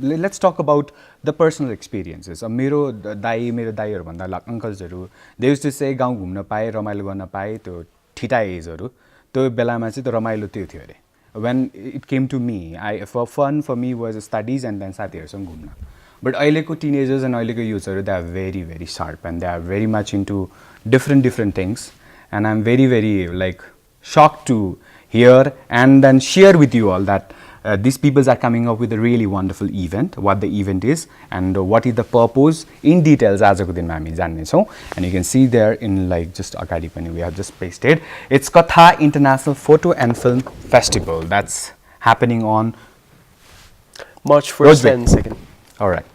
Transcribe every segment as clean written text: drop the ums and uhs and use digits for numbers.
let's talk about the personal experiences. मेरो दाइहरुभन्दा अंकल्सहरु they used to say गाउँ घुम्न पाए रमाइलो गर्न पाए त्यो ठिटा एजहरु त्यो बेलामा चाहिँ त्यो रमाइलो त्यो थियो रे. When it came to me, for fun for me was studies and then साथीहरुसँग घुम्न. But अहिलेको teenagers and अहिलेको youthहरु they are very very sharp and they are very much into different things, and I'm very like shocked to hear and then share with you all that these people are coming up with a really wonderful event, what the event is and what is the purpose in details आजको दिनमा हामी जान्ने छौं. And you can see there in like just agadi pani we have just pasted, it's Katha International Photo and Film Festival that's happening on March 1st and 2nd. Alright.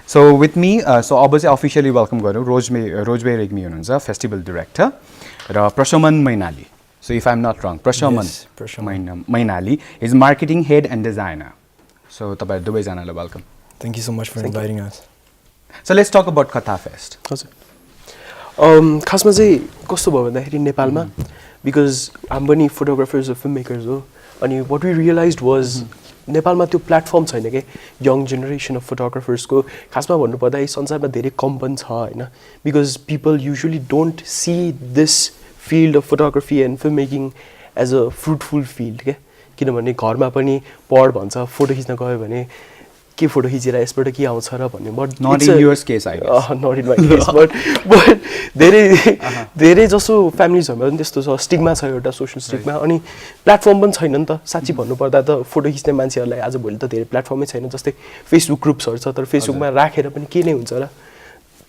So with me, so obviously officially welcome गर्नु Rozway Regmi हुनुहुन्छ festival director र Prashaman Mainali. So if I'm not wrong, Prashaman Mainali is marketing head and designer. So तपाईहरु दुवै जनालाई welcome. Thank you so much for inviting us. So let's talk about Katha Fest. हजुर. खासमा चाहिँ कस्तो भयो भन्दाखेरि नेपालमा because I'm पनि photographers or filmmakers हो अनि what we realized was नेपालमा त्यो प्लेटफर्म छैन के यङ जेनेरेसन अफ फोटोग्राफर्स को. खासमा भन्नुपर्दा यो संसारमा धेरै कम पनि छ हैन, because people usually don't see this field of photography and film making as a fruitful field के. किनभने घरमा पनि पढ भन्छ, फोटो खिच्न गयो भने के फोटो खिचेर यसबाट के आउँछ र भन्ने. But not in yours case I guess, not in my case, but धेरै जसो फ्यामिलीजहरुमा पनि त्यस्तो छ, स्टिग्मा छ, एउटा सोशल स्टिग्मा. अनि प्लेटफर्म पनि छैन नि त साच्चै भन्नुपर्दा त. फोटो खिच्ने मान्छेहरुलाई आज भोलि त धेरै प्लेटफर्मै छैन. जस्तै फेसबुक ग्रुप्सहरु छ, तर फेसबुकमा राखेर पनि के नै हुन्छ र.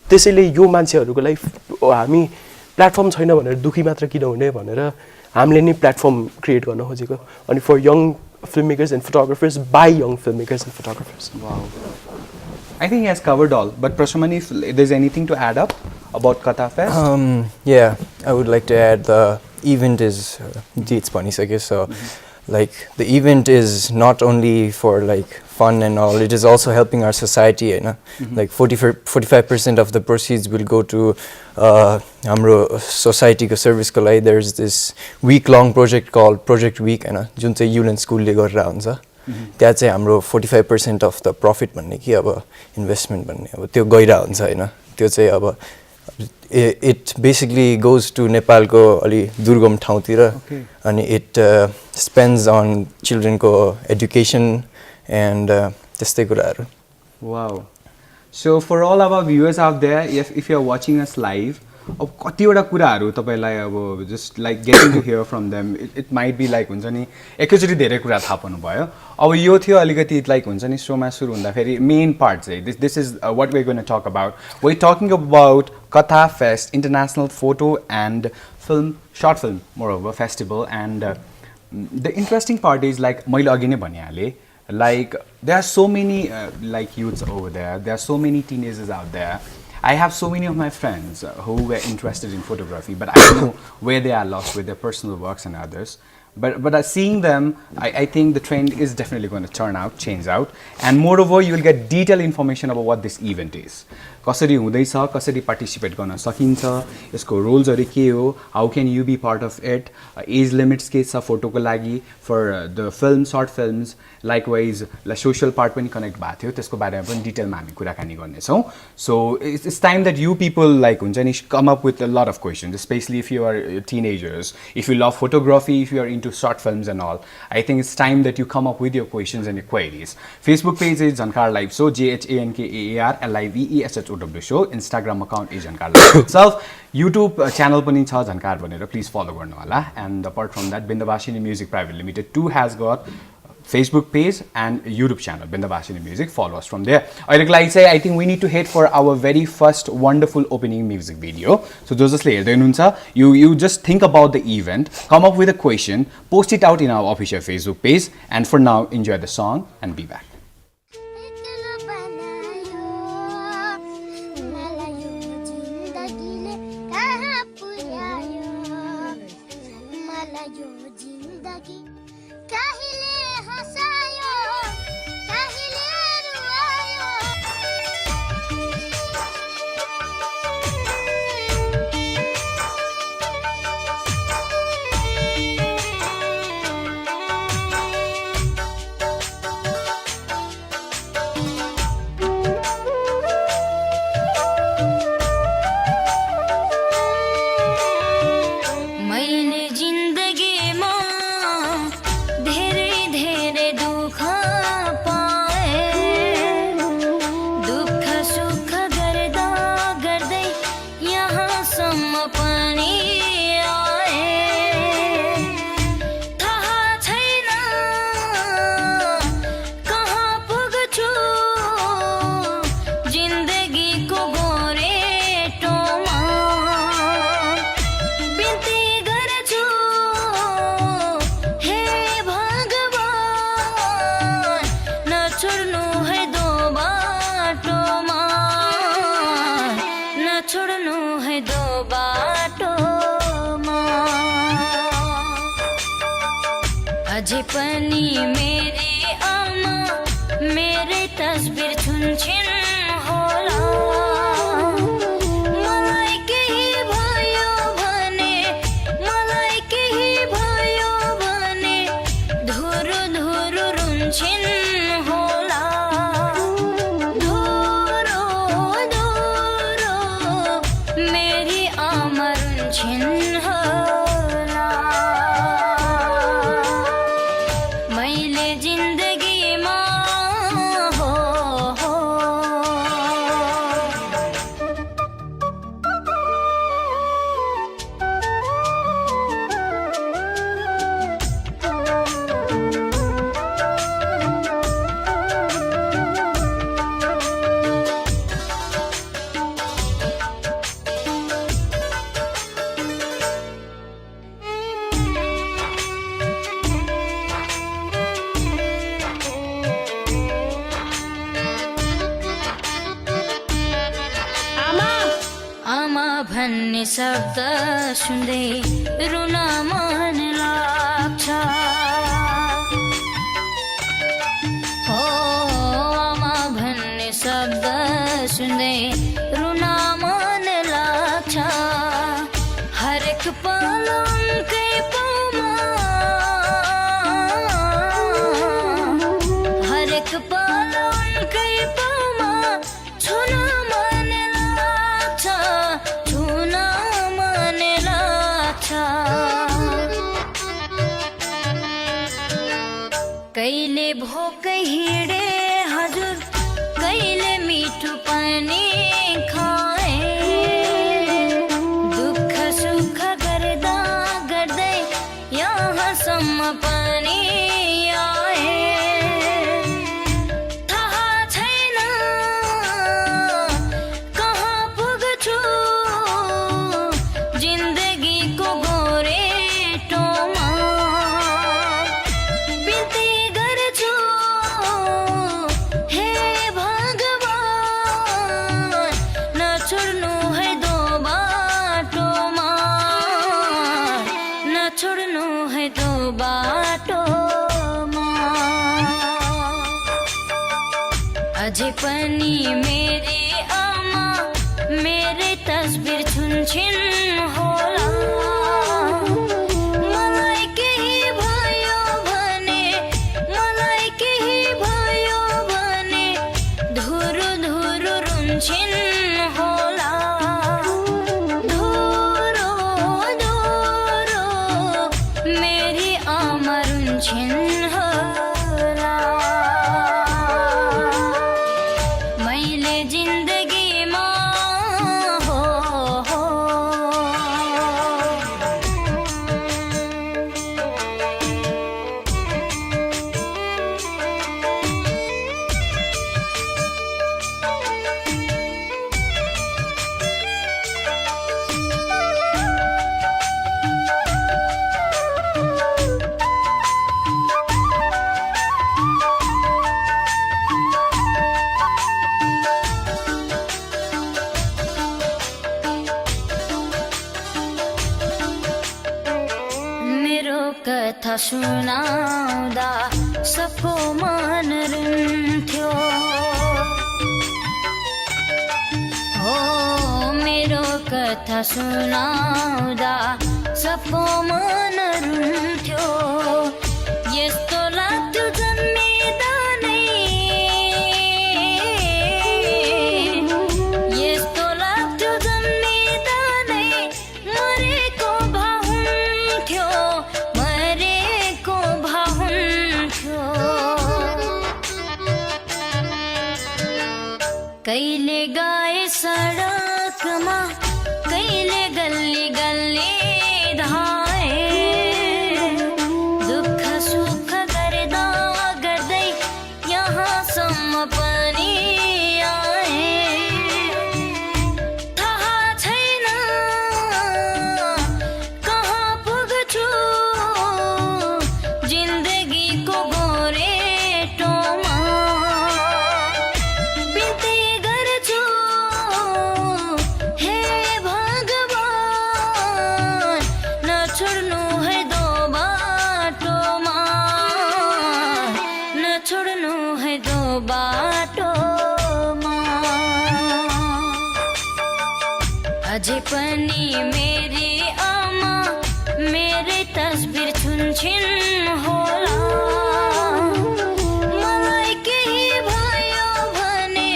त्यसैले यो मान्छेहरुको लागि हामी प्लेटफर्म छैन भनेर दुखी मात्र किन हुने भनेर हामीले नै प्लेटफर्म क्रिएट गर्न खोजेको. अनि for young filmmakers and photographers by young filmmakers and photographers. Wow. I think he has covered all. But Prashaman, if there's anything to add up about Katha Fest? Yeah, I would like to add the event is dates panisake. So like the event is not only for like fun and all, it is also helping our society, you know. Like 45% of the proceeds will go to हाम्रो society को service को लागि. There's this week long project called Project Week हैन, जुन चाहिँ युलन स्कुलले गरेर हुन्छ. त्यहाँ चाहिँ हाम्रो 45% of the profit भन्ने कि अब इन्भेस्टमेन्ट भन्ने अब त्यो गइरा हुन्छ हैन. त्यो चाहिँ अब it basically goes to नेपालको अलि दुर्गम ठाउँतिर अनि it spends on children को education and त्यस्तै कुराहरु. Wow. So for all our viewers out there, if you are watching us live, अब कतिवटा कुराहरु तपाईलाई अब just like getting to hear from them, it might be like हुन्छ नि एकैचोटी धेरै कुरा थाहा पाउनु भयो. अब यो थियो अलिकति like हुन्छ नि शोमा सुरु हुँदा फेरि मेन पार्ट चाहिँ this is what we're going to talk about. We're talking about Katha Fest, International Photo and Film, Short Film moreover festival. And the interesting part is like मैले अघि नै भनिहाले, like there are so many like youths over there, there are so many teenagers out there. I have so many of my friends who were interested in photography, but I don't know where they are lost with their personal works and others. But seeing them, I think the trend is definitely going to change out. And moreover, you will get detailed information about what this event is. कसरी हुँदैछ, कसरी participate गर्न सकिन्छ, यसको रोल्सहरु के हो, how can you be part of it, as limits के छ फोटोको लागि for the film, short films, likewise social part पनि कनेक्ट भएको थियो, त्यसको बारेमा पनि डिटेलमा हामी कुराकानी गर्ने छौं. So it's time that you people like हुन्छ नि come up with a lot of questions, especially if you are teenagers, if you love photography, if you are into short films and all. I think it's time that you come up with your questions and your queries. Facebook page is Jhankaar Live Show, JHANKAAR LIVESHOW show. Instagram account is Jhankaar Live itself. YouTube channel पनि छ Jhankaar भनेर please follow गर्नु होला. And apart from that, Bindabasini Music Pvt Limited too has got Facebook page and YouTube channel, Bindabasini Music. Follow us from there. I say, I think we need to head for our very first wonderful opening music video. So those are you just think about the event, come up with a question, post it out in our official Facebook page, and for now, enjoy the song and be back. पनि मेरी आमा मेरै तस्बिर छुन्छिन् होला मलाई केही भयो भने मलाई केही भयो भने धुरु धुरु रुन्छिन् होला धुरु धुरु मेरी आमा रुन्छिन् होला मैले जिन्दगीमा आमा भन्ने शब्द सुन्दै रुन मन लाग्छ हो आमा भन्ने शब्द सुन्दै रुन मन लाग्छ हरेक पल उनकै पाउमा हरेक पल उनकै पाउमा छुन मन लाग्छ छुन मन लाग्छ कहिले भोकै हिँडे हजुर कहिले मिठो पनि खाए दुःख सुख गर्दा गर्दै यहाँसम्म पनि आए थाहा छैन कहाँ पुग्छु जिन्दगीको गोरेटोमा बिन्ती गर्छु हे भगवान नछोड्नु है दो बाटोमा नछोड्नु है दो बाटोमा अझै पनि मेरी आमा मेरै तस्बिर छुन्छिन् होला मलाई केही भयो भने मलाई केही भयो भने धुरु धुरु रुन्छिन् होला धुरु धुरु मेरी आमा रुन्छिन् होला मैले जिन्दगीमा मेरो कथा सुनाउँदा सबको मन रुन्थ्यो हो मेरो कथा सुनाउँदा सबको मन रुन्थ्यो यस्तो लाग्थ्यो जन्मिँदा नै यस्तो लाग्थ्यो जन्मिँदा नै मरेको भाव हुन्थ्यो मरेको भाव हुन्थ्यो कहिले गाए सडकमा कहिले गल्ली गल्ली धाए दुःख सुख गर्दा गर्दै यहाँसम्म पनि आए थाहा छैन कहाँ पुग्छु जिन्दगीको गोरेटोमा बिन्ती गर्छु हे भगवान नछोड्नु है दो बाटोमा अझै पनि मेरी आमा मेरै तस्बिर छुन्छिन् होला मलाई केही भयो भने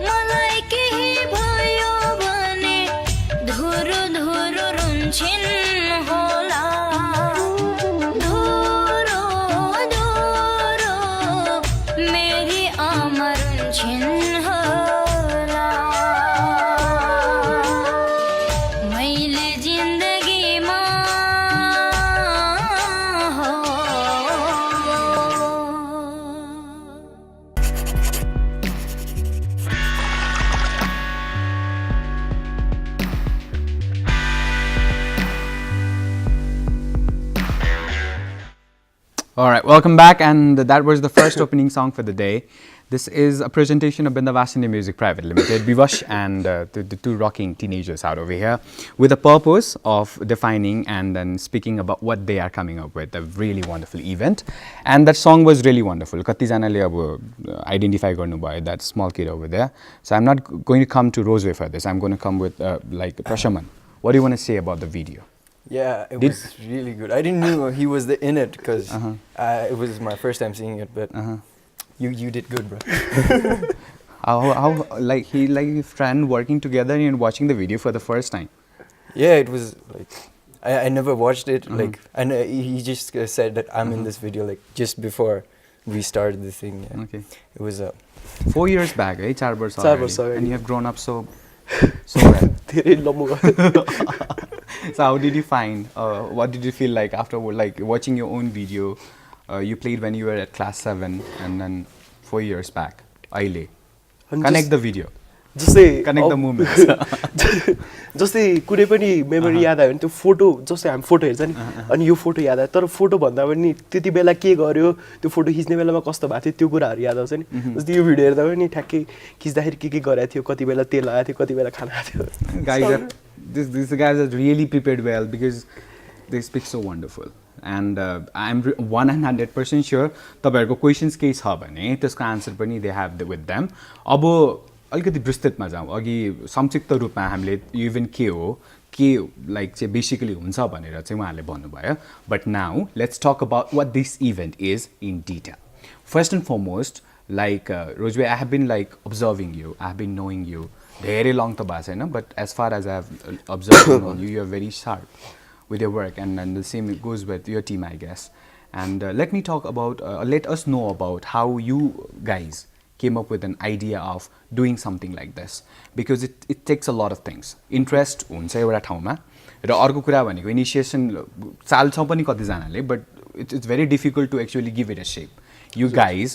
मलाई केही भयो भने धुरु धुरु रुन्छिन् होला धुरु धुरु मेरी आमा रुन्छिन् होला मैले जिन्दगीमा All right, welcome back, and that was the first opening song for the day. This is a presentation of Bindabasini Music Pvt Limited, Biwash and the two rocking teenagers out over here, with the purpose of defining and then speaking about what they are coming up with, a really wonderful event. And that song was really wonderful. Kati janale abo identify garnu bhayo, that small kid over there. So I'm not going to come to Rozway for this. I'm going to come with like Prashaman. What do you want to say about the video? Yeah, it was really good. I didn't know he was in it because it was my first time seeing it, but you did good, bro. How like a friend working together and watching the video for the first time? Yeah, it was like I never watched it like, and he just said that I'm in this video like just before we started the thing. Yeah. Okay. It was 4 years back, eh? 4 years already. And you have grown up so well. धेरै लम्बो भयो So how did you find, what did you feel like after like watching your own video? You played when you were at class 7 and then 4 years back. Aile. Connect the video. जस्तै Connect the moments. जस्तै कुनै पनि memory याद आयो भने त्यो photo जस्तै हामी फोटो हेर्छ नि अनि यो फोटो याद आयो तर फोटो भन्दा पनि त्यति बेला के गर्यो त्यो फोटो खिच्ने बेलामा कस्तो भएको थियो त्यो कुराहरू याद आउँछ नि जस्तै यो भिडियो हेर्दा पनि ठ्याक्कै खिच्दाखेरि के गरेको थियो कति बेला तेल लगाएको थियो कति बेला खाना खाएको थियो These guys are really prepared well because they speak so wonderful. And I'm 100% sure तपाईहरुको क्वेशन्स केही छ भने त्यसको आन्सर पनि they have with them. अब अलिकति विस्तृतमा जाउँ अघि संक्षिप्त रूपमा हामीले इभेन्ट के हो के लाइक चाहिँ बेसिकली हुन्छ भनेर चाहिँ उहाँहरूले भन्नुभयो but now let's talk about what this event is in detail first and foremost like रोजवे I have been like observing you I have been knowing you धेरै लङ त भएको छैन but as far as I have observe you you are very sharp with your work and the same goes with your team I guess and let me talk about let us know about how you guys came up with an idea of doing something like this because it takes a lot of things interest हुन्छ एउटा ठाउँमा र अर्को कुरा भनेको initiation चाल्छ पनि कतिजनाले but it's very difficult to actually give it a shape you guys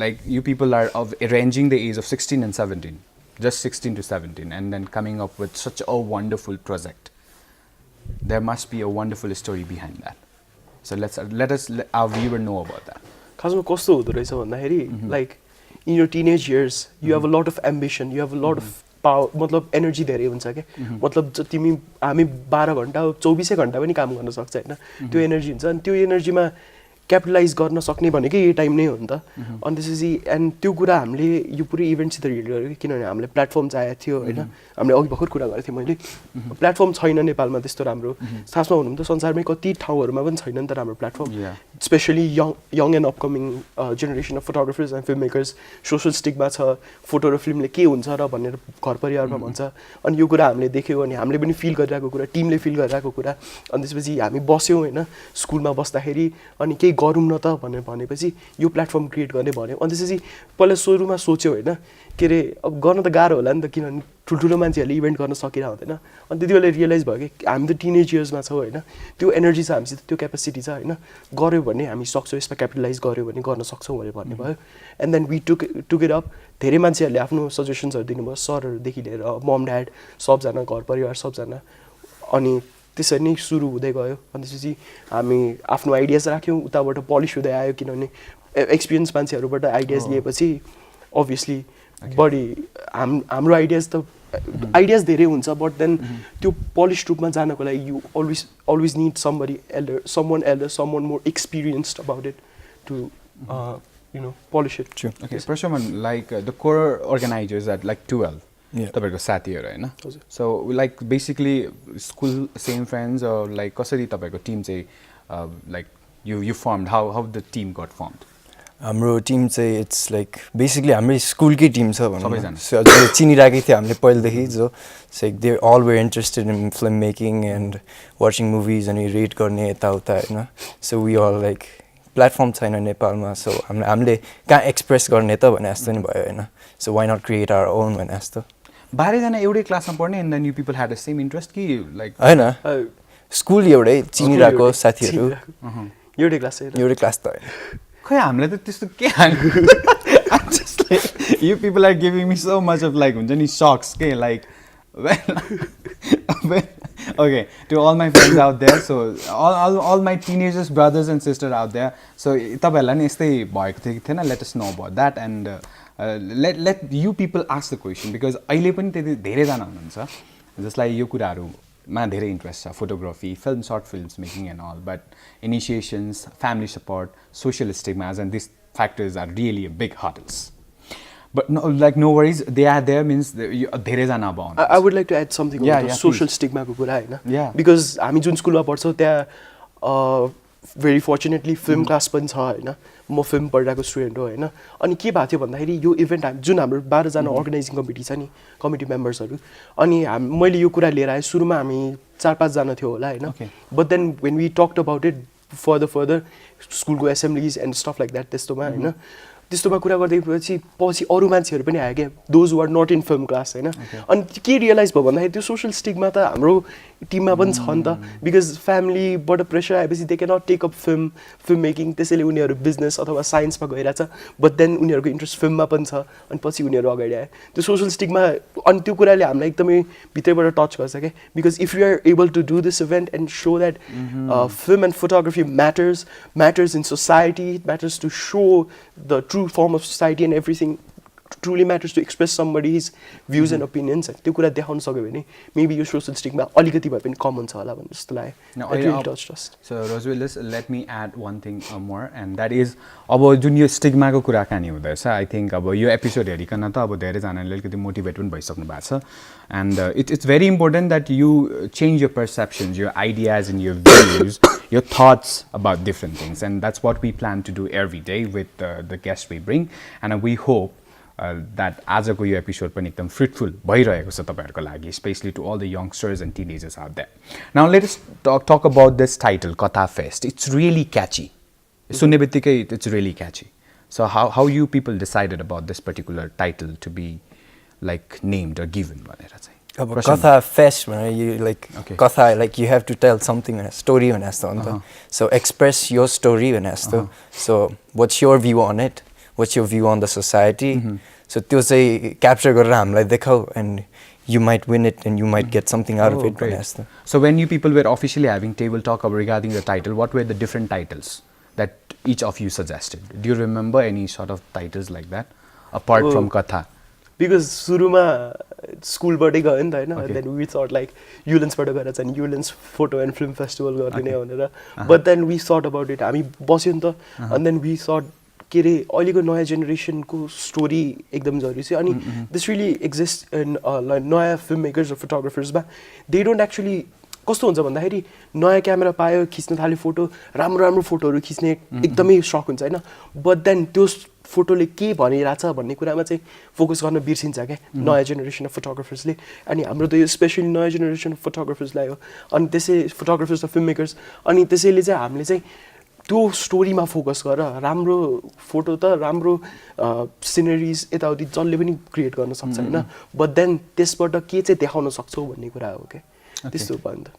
like you people are of ranging the age of 16 and 17 just 16 to 17 and then coming up with such a wonderful project there must be a wonderful story behind that. So let our viewer know about that. खासमा कस्तो हुँदो रहेछ भन्दाखेरि like in your teenage years you have a lot of ambition you have a lot of power मतलब energy धेरै हुन्छ क्या मतलब तिमी हामी 12 घन्टा 24 घन्टा पनि काम गर्न सक्छ होइन त्यो एनर्जी हुन्छ अनि त्यो एनर्जीमा क्यापिटलाइज गर्न सक्ने भनेकै यही टाइम नै हो नि त अनि त्यसपछि एन्ड त्यो कुरा हामीले यो पुरै इभेन्टसित रिलेट गरेको किनभने हामीले प्लेटफर्म चाहिएको थियो होइन हामीले अघि भर्खर कुरा गरेको थियौँ मैले प्लेटफर्म छैन नेपालमा त्यस्तो राम्रो खासमा भनौँ त संसारमै कति ठाउँहरूमा पनि छैन नि त राम्रो platform specially young and upcoming generation of photographers and film makers social स्टिकमा छ फोटो र फिल्मले के हुन्छ र भनेर घर परिवारमा भन्छ अनि यो कुरा हामीले देख्यौँ अनि हामीले पनि फिल गरिरहेको कुरा टिमले फिल गरिरहेको कुरा अनि त्यसपछि हामी बस्यौँ होइन स्कुलमा बस्दाखेरि अनि केही गरौँ न त भनेपछि यो प्लेटफर्म क्रिएट गर्ने भन्यो अनि त्यसपछि पहिला सुरुमा सोच्यो होइन के अरे अब गर्न त गाह्रो होला नि त किनभने ठुल्ठुलो मान्छेहरूले इभेन्ट गर्न सकिरहेको हुँदैन अनि त्यति बेला रियलाइज भयो कि हामी त टिनेज इयर्समा छौँ होइन त्यो एनर्जी छ हामीसित त्यो क्यापेसिटी छ होइन गऱ्यो भने हामी सक्छौँ यसमा क्यापिटलाइज गऱ्यो भने गर्न सक्छौँ भनेर भन्ने भयो and then we took it up धेरै मान्छेहरूले आफ्नो सजेसन्सहरू दिनुभयो सरहरूदेखि लिएर मम ड्याड सबजना घर परिवार सबजना अनि त्यसरी नै सुरु हुँदै गयो अनि त्यसपछि हामी आफ्नो आइडियाज राख्यौँ उताबाट पलिस हुँदै आयो किनभने एक्सपिरियन्स मान्छेहरूबाट आइडियाज लिएपछि अभियसली बढी हाम्रो आइडियाज त आइडियाज धेरै हुन्छ बट देन त्यो पलिस रूपमा जानको लागि you always need someone elder someone more experienced about it to polish it. Okay, Prashaman, like the core organizers at like 12 Yeah. तपाईँको साथीहरू होइन हजुर। So like basically school same friends like कसरी तपाईँको टिम चाहिँ like you formed how the team got formed हाम्रो team चाहिँ it's like basically हाम्रै स्कुलकै टिम छ भनौँ सबैजना। न So, जो चिनिरहेकै थियो हामीले पहिलेदेखि जो like they all were interested in film making and watching movies अनि रिड गर्ने यताउता होइन so we all like platform छैन नेपालमा सो हामीले कहाँ एक्सप्रेस गर्ने त भने जस्तो नि भयो होइन so why not create our own भने जस्तो 12जना एउटै क्लासमा पढ्ने and then you people had the same interest कि लाइक होइन स्कुल एउटै चिनिरहेको साथीहरू एउटै क्लास एउटै क्लास त होइन खै हामीलाई त त्यस्तो के you people are giving me so much of like हुन्छ नि सक्स के like okay to all my friends out there so all my teenagers brothers and sister out there so तपाईँहरूलाई नि यस्तै भएको थियो कि थिएन let us know about that and let you people ask the question because अहिले पनि त्यति धेरैजना हुनुहुन्छ जसलाई यो कुराहरूमा धेरै इन्ट्रेस्ट छ photography film short films making and all but initiations family support social stigmas and this factors are really a big hurdles but no like no worries they are there means धेरैजना अब आउनु I would like to add something Yeah, yeah, social स्टिग्माको कुरा होइन Yeah. Because हामी जुन स्कुलमा पढ्छौँ त्यहाँ भेरी फर्चुनेटली फिल्म क्लास पनि छ होइन म फिल्म पढिरहेको स्टुडेन्ट हो होइन अनि के भएको थियो भन्दाखेरि यो इभेन्ट जुन हाम्रो 12जना अर्गनाइजिङ कमिटी छ नि कमिटी मेम्बर्सहरू अनि मैले यो कुरा लिएर आएँ सुरुमा हामी 4-5जना थियो होला होइन Okay. But then when we talked about it further स्कुलको assemblies and stuff like that त्यस्तोमा होइन त्यस्तोमा कुरा गर्दै पछि अरू मान्छेहरू पनि आयो क्या those are not in film class होइन अनि के रियलाइज भयो भन्दाखेरि त्यो सोसियल स्टिगमा त हाम्रो टिममा पनि छ नि त बिकज फ्यामिलीबाट प्रेसर आएपछि they can not take up film making त्यसैले उनीहरू बिजनेस अथवा साइन्समा गइरहेछ बट देन उनीहरूको इन्ट्रेस्ट फिल्ममा पनि छ अनि पछि उनीहरू अगाडि आयो त्यो सोसियल स्टिगमा अनि त्यो कुराले हामीलाई एकदमै भित्रैबाट टच गर्छ क्या because if you are able to do this event and so that film and photography matters in society, it matters to show the true form of society and everything truly matters to express somebody's views and opinions. त्यो कुरा देखाउन सक्यो भने maybe यो social stigma अलिकति भए पनि कम हुन्छ होला भन्ने जस्तो लाग्यो. It really touched us. So Rozway, let me add one thing more and that is अब जुन यो स्टिग्माको कुराकानी हुँदैछ आई थिङ्क अब यो एपिसोड हेरिकन त अब धेरैजनाले अलिकति मोटिभेट पनि भइसक्नु भएको छ and it's very important that you change your perceptions, your ideas and your views, your thoughts about different things and that's what we plan to do every day with the guests we bring and we hope that आजको यो episode पनि एकदम fruitful भइरहेको छ तपाईँहरूको लागि specially to all the youngsters and teenagers out there now let us talk about this title Katha fest it's really catchy सुन्ने बित्तिकै it's really catchy so how you people decided about this particular title to be like named or given भनेर चाहिँ अब Katha fest भनेर you like katha like you have to tell something भने story भने जस्तो हो नि त सो एक्सप्रेस योर स्टोरी भने जस्तो so what's your view on it what's your view on the society so त्यो चाहिँ क्याप्चर गरेर हामीलाई देखाऊ and you might win it and you might get something out of it. Great. So when you people were officially having table talk regarding the title, what were the different titles that each of you suggested? Do you remember any sort of titles like that apart from Katha? Because सुरुमा स्कुलबाटै गयो नि त होइन then we thought like युलेन्सबाट गएर चाहिँ युलेन्स फोटो एन्ड फिल्म फेस्टिभल गरिदिने भनेर but then we thought about it हामी बस्यो नि त अनि देन वी थट के अरे अहिलेको नयाँ जेनेरेसनको स्टोरी एकदम जरुरी छ अनि दिस रियली एक्जिस्ट इन नयाँ फिल्म मेकर्स र फोटोग्राफर्समा दे डोन्ट एक्चुली कस्तो हुन्छ भन्दाखेरि नयाँ क्यामेरा पायो खिच्न थाल्यो फोटो राम्रो राम्रो फोटोहरू खिच्ने एकदमै सक हुन्छ होइन बट देन त्यो फोटोले के भनिरहेछ भन्ने कुरामा चाहिँ फोकस गर्न बिर्सिन्छ क्या नयाँ जेनेरेसन अफ फोटोग्राफर्सले अनि हाम्रो त यो स्पेसली नयाँ जेनेरेसन अफ फोटोग्राफर्सलाई हो अनि त्यसै फोटोग्राफर्स र फिल्म मेकर्स अनि त्यसैले चाहिँ हामीले चाहिँ त्यो स्टोरीमा फोकस गरेर राम्रो फोटो त राम्रो सिनेरिज यताउति जसले पनि क्रिएट गर्न सक्छ होइन बट देन त्यसबाट के चाहिँ देखाउन सक्छौ भन्ने कुरा हो क्या त्यस्तो भयो नि त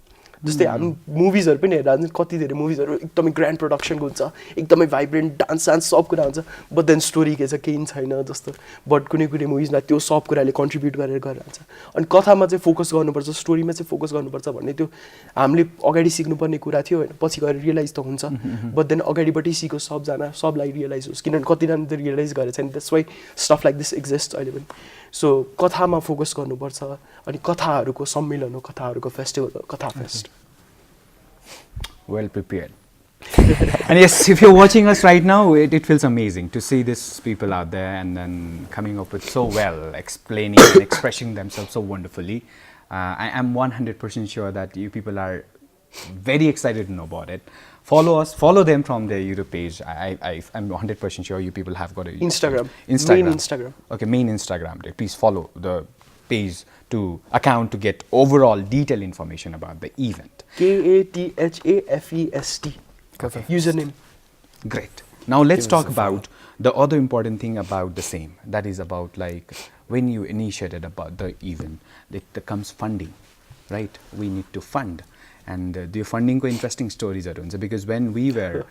जस्तै हामी मुभिजहरू पनि हेर्दा कति धेरै मुभिजहरू एकदमै ग्रान्ड प्रडक्सनको हुन्छ एकदमै भाइब्रेन्ट डान्स सब कुरा हुन्छ बट देन स्टोरी के छ केही छैन जस्तो बट कुनै कुनै मुभिजमा त्यो सब कुराले कन्ट्रिब्युट गरेर गरिरहन्छ अनि कथामा चाहिँ फोकस गर्नुपर्छ स्टोरीमा चाहिँ फोकस गर्नुपर्छ भन्ने त्यो हामीले अगाडि सिक्नुपर्ने कुरा थियो होइन पछि गएर रियलाइज त हुन्छ बट देन अगाडिबाटै सिको सबजना सबलाई रियलाइज होस् किनभने कतिजना त रियलाइज गरेको छैन that's why stuff like this exist अहिले पनि सो कथामा फोकस गर्नुपर्छ अनि कथाहरूको सम्मेलन हो कथाहरूको फेस्टिभल हो कथा fest Well prepared. And yes, if you're watching us right now, it feels amazing to see these people out there and then coming up with so well, explaining and expressing themselves so wonderfully. I am 100% sure that you people are very excited to know about it. Follow us, follow them from their YouTube page. I'm 100% sure you people have got a Instagram. Instagram. Main Instagram. Okay, main Instagram. Please follow the page to account to get overall detailed information about the event. KATHAFEST. Okay. Username. Great. Now let's talk about the other important thing about the same. That is about like when you initiated about the event, there comes funding, right? We need to fund. And the funding ko interesting stories are because when we were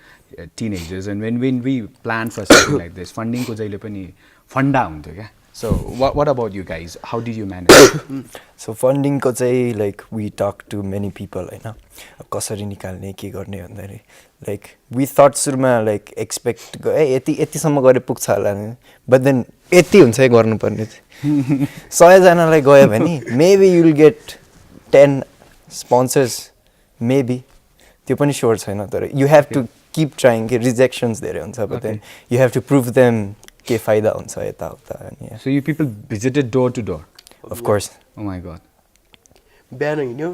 teenagers and when we planned for something like this, funding ko jaile pani funda huntyo kya. So what about you guys? How did you manage? So funding ko चाहिँ like we talked to many people हैन कसरी निकाल्ने के गर्ने भन्दाखेरि like we thought सुरुमा like expect यति सम्म गरे पुग्छ होला नि but then यति हुन्छ है गर्नुपर्ने चाहिँ 100 जनालाई गयो भने maybe you will get 10 sponsors maybe त्यो पनि sure छैन तर you have to keep trying के rejections धेरै हुन्छ but then you have to prove them के फाइदा हुन्छ यता उता अनि So you people visited door to door? of course Oh my god. बिहान हिँड्यो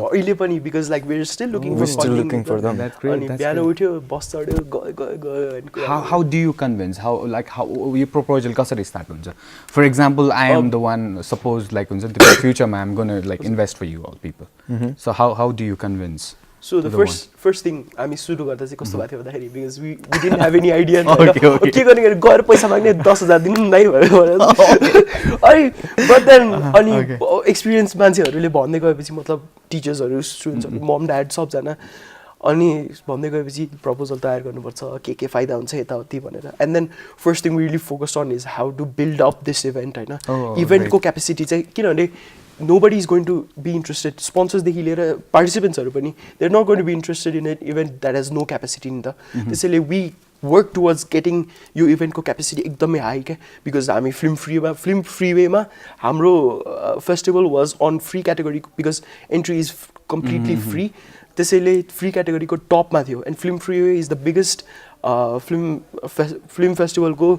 अहिले पनि because like we're still looking for We're still funding. looking for them. That's great. अनि That's बिहान great. उठ्यो बस चढ्यो गयो अनि कुरा How do you convince? How your proposal कसरी start हुन्छ? For example, I am the one. Suppose like हुन्छ in the future, I'm gonna like invest for you all people. So how do you convince? So the the first thing हामी सुरु गर्दा चाहिँ कस्तो भएको थियो भन्दाखेरि because we didn't have any idea Okay. के गर्ने गएर पैसा माग्ने 10,000 दिनु दाइ भयो अनि but then अनि एक्सपिरियन्स मान्छेहरूले भन्दै गएपछि मतलब टिचर्सहरू स्टुडेन्ट्सहरू मम ड्याड सबजना अनि भन्दै गएपछि प्रपोजल तयार गर्नुपर्छ के फाइदा हुन्छ यताउति भनेर and then first thing we really focused on is how to build up this event होइन इभेन्टको क्यापेसिटी चाहिँ किनभने nobody is going to be interested. Sponsors देखि लिएर participants पनि they're not going to be interested in an event that has no capacity in the. त्यसैले we work towards getting यो event को capacity एकदमै high क्या because हामी film freeway मा हाम्रो festival was on free category because entry is completely free. त्यसैले free category को top मा थियो and film freeway is the biggest film festival को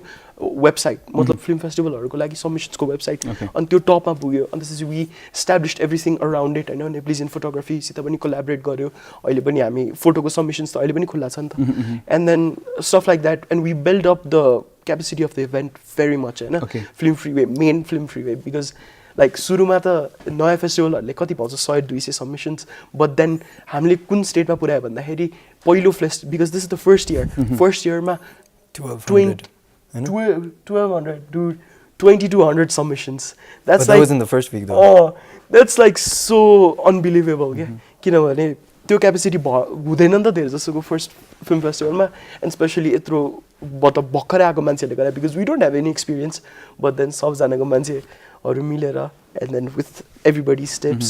website मतलब film festivalहरूको लागि submissions को website अनि त्यो टपमा पुग्यो अनि त्यसपछि we established everything around it हैन Nepalese photography सित पनि collaborate गर्यो अहिले पनि हामी फोटोको submissions त अहिले पनि खुल्ला छ नि त and then stuff like that and we build up the capacity of the event very much हैन film freeway main film freeway because like सुरुमा त नयाँ फेस्टिभलहरूले कति पाउँछ 100-200 सबमिसन्स बट देन हामीले कुन स्टेटमा पुर्यायो भन्दाखेरि पहिलो fest because this is the first इयरमा 1200 dude 2200 submissions that's but like that was in the first week though that's like so unbelievable किनभने त्यो क्यापेसिटी हुँदैन नि त धेरै जसोको फर्स्ट फिल्म फेस्टिभलमा एन्ड स्पेसली यत्रो भर्खरै आएको मान्छेहरूले गर्दा because we don't have any experience but then सबजनाको मान्छेहरू मिलेर and then with everybody steps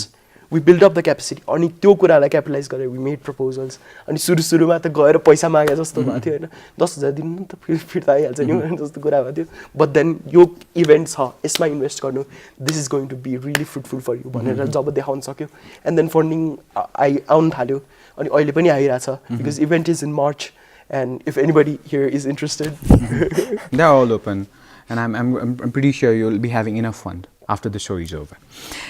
we build up the capacity अनि त्यो कुरालाई क्यापिटलाइज गरेर वी मेड प्रपोजल्स अनि सुरुमा त गएर पैसा मागे जस्तो भएको थियो होइन 10,000 दिनु नि त फिर्ता आइहाल्छ नि जस्तो कुरा भएको थियो बट देन यो इभेन्ट छ यसमा इन्भेस्ट गर्नु this is going to be really fruitful for you भनेर जब देखाउन सक्यो एन्ड देन फन्डिङ आउन थाल्यो अनि अहिले पनि आइरहेछ because event is in March and if anybody here is interested they're all open and I'm pretty sure you'll be having enough fun after the show is over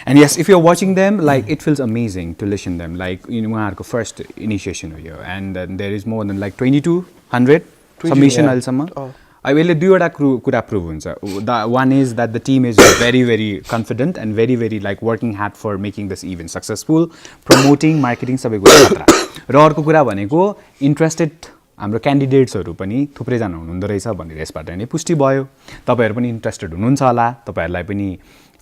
and yes if you're watching them like it feels amazing to listen them like you know our first initiation here and there is more than like 2200 submission alsama I will do a kura prove the one is that the team is very very confident and very very like working hard for making this event successful promoting marketing sabai कुरा मात्र र अर्को कुरा भनेको interested हाम्रो क्यान्डिडेट्सहरू पनि थुप्रैजना हुनुहुँदो रहेछ भनेर यसबाट नै पुष्टि भयो तपाईहरु पनि इन्ट्रेस्टेड हुनुहुन्छ होला तपाईहरुलाई पनि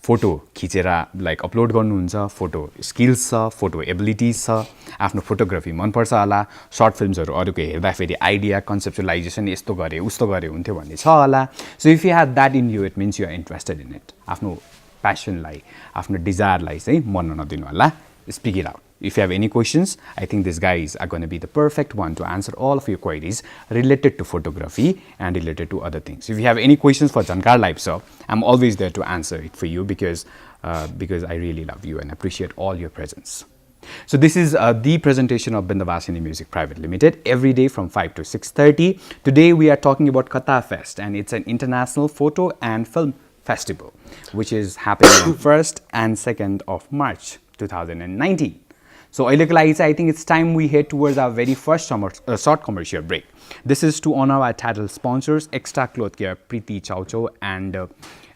फोटो खिचेर लाइक अपलोड गर्नुहुन्छ फोटो स्किल्स छ फोटो एबिलिटिज छ आफ्नो फोटोग्राफी मनपर्छ होला सर्ट फिल्म्सहरू अरूको हेर्दा फेरि आइडिया कन्सेप्चुअलाइजेसन यस्तो गरे उस्तो गरे हुन्थ्यो भन्ने छ होला so if you have that in you it means you are interested in it आफ्नो प्यासनलाई आफ्नो डिजायरलाई चाहिँ मर्न नदिनु होला speak it out If you have any questions, I think these guys are going to be the perfect one to answer all of your queries related to photography and related to other things. If you have any questions for Jhankaar Live, sir, I'm always there to answer it for you because I really love you and appreciate all your presence. So this is the presentation of Bindabasini Music Pvt Limited every day from 5 to 6:30. Today we are talking about Katha Fest, and it's an international photo and film festival which is happening on 1st and 2nd of March 2019. So I think it's time we head towards our very first short commercial break. This is to honor our title sponsors Extra Cloth Care, Preeti Chaucho and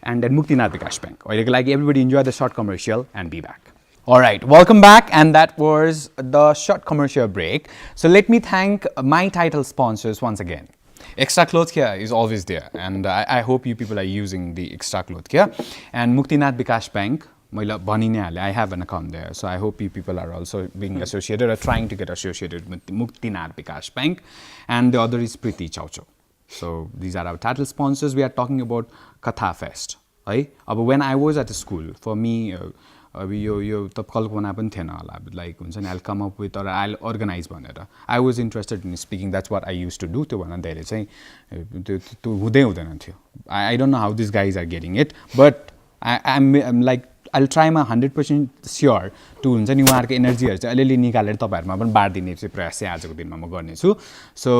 Muktinath Bikash Bank. Everybody enjoy the short commercial and be back. All right, welcome back, and that was the short commercial break. So let me thank my title sponsors once again. Extra Cloth Care is always there, and I hope you people are using the Extra Cloth Care. And Muktinath Bikash Bank, I have an account there, so I hope you people are also being associated or trying to get associated with Muktinath Bikash Bank. And the other is Preeti Chaucho. So these are our title sponsors. We are talking about Katha Fest. Right? When I was at school, for me, like I'll come up with or I'll organize भनेर. I was interested in speaking. That's what I used to do. I don't know how these guys are getting it, but I'm like I'll try my 100% sure to हुन्छ नि उहाँहरुको एनर्जीहरु चाहिँ अलिअलि निकालेर तपाईहरुमा पनि बाँड्दिने चाहिँ प्रयास चाहिँ आजको दिनमा म गर्नेछु. So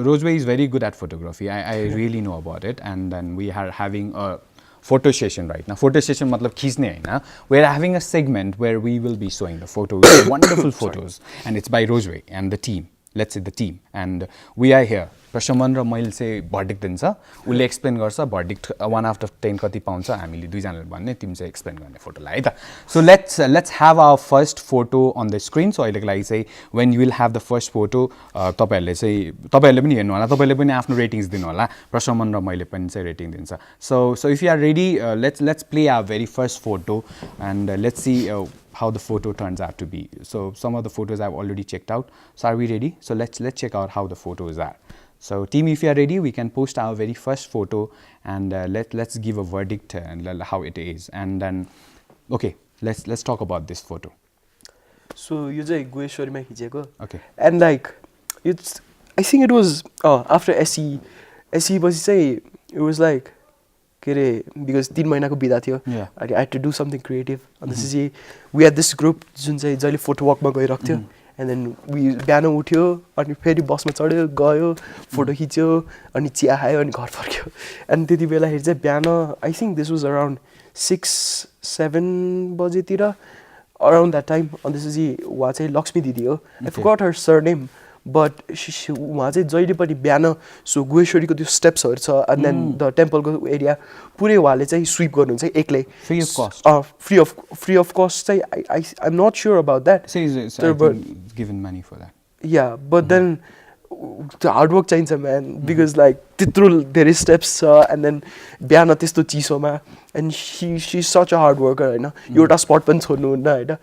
Rozway is very good at photography. I really know about it, and then we are having a photo session right now. Photo session matlab खिच्ने हैन. We are having a segment where we will be showing the photos, wonderful photos, and it's by Rozway and the team. Let's say the team, and we are here. Prashaman र मैले चाहिँ verdict दिन्छ. उले explain गर्छ verdict 1 out of 10 कति पाउँछ हामीले दुई जनाले भन्ने तिमी चाहिँ एक्सप्लेन गर्ने फोटोलाई है त. So let's have our first photo on the screen. So अहिलेको लागि चाहिँ when you will have the first photo तपाईहरुले पनि हेर्नु होला, तपाईले पनि आफ्नो रेटिङ्स दिनु होला. प्रशमन र मैले पनि चाहिँ रेटिङ दिन्छ. So if you are ready, let's play our very first photo, and let's see how the photo turns out to be. So some of the photos I've already checked out. So are we ready? So let's check out how the photos are. So team, if you are ready, we can post our very first photo, and let's give a verdict and how it is. And then okay, let's talk about this photo. So you just Gueshwari खिचेको. Okay. And like it's, I think it was after SE पछि चाहिँ it was like because 3 महिनाको बिदा थियो. Yeah. I had to do something creative. And this is we had this group जुन चाहिँ जहिले photo वकमा गइरहेको थियो. And then we बिहान उठ्यो अनि फेरि बसमा चढ्यो गयो फोटो खिच्यो अनि चिया खायो अनि घर फर्क्यो. अनि त्यति बेलाखेरि चाहिँ बिहान I think this was around 6-7 बजेतिर around that time. And this is उहाँ चाहिँ लक्ष्मी दिदी हो. I forgot her surname, but उहाँ चाहिँ जहिले पनि बिहान सो गुहेश्वरीको त्यो स्टेप्सहरु छ, and then the टेम्पलको एरिया पुरै उहाँले चाहिँ स्वीप गर्नुहुन्छ एक्लै. Free of cost. Free of cost चाहिँ I'm not sure about that. Says given money for that. Yeah, but then the hard work चाहिन्छ man, because like त्यत्रो धेरै स्टेप्स छ, and then बिहान त्यस्तो चिसोमा, and she's such a hard worker हैन. एउटा स्पट पनि छोड्नु हुन्न हैन.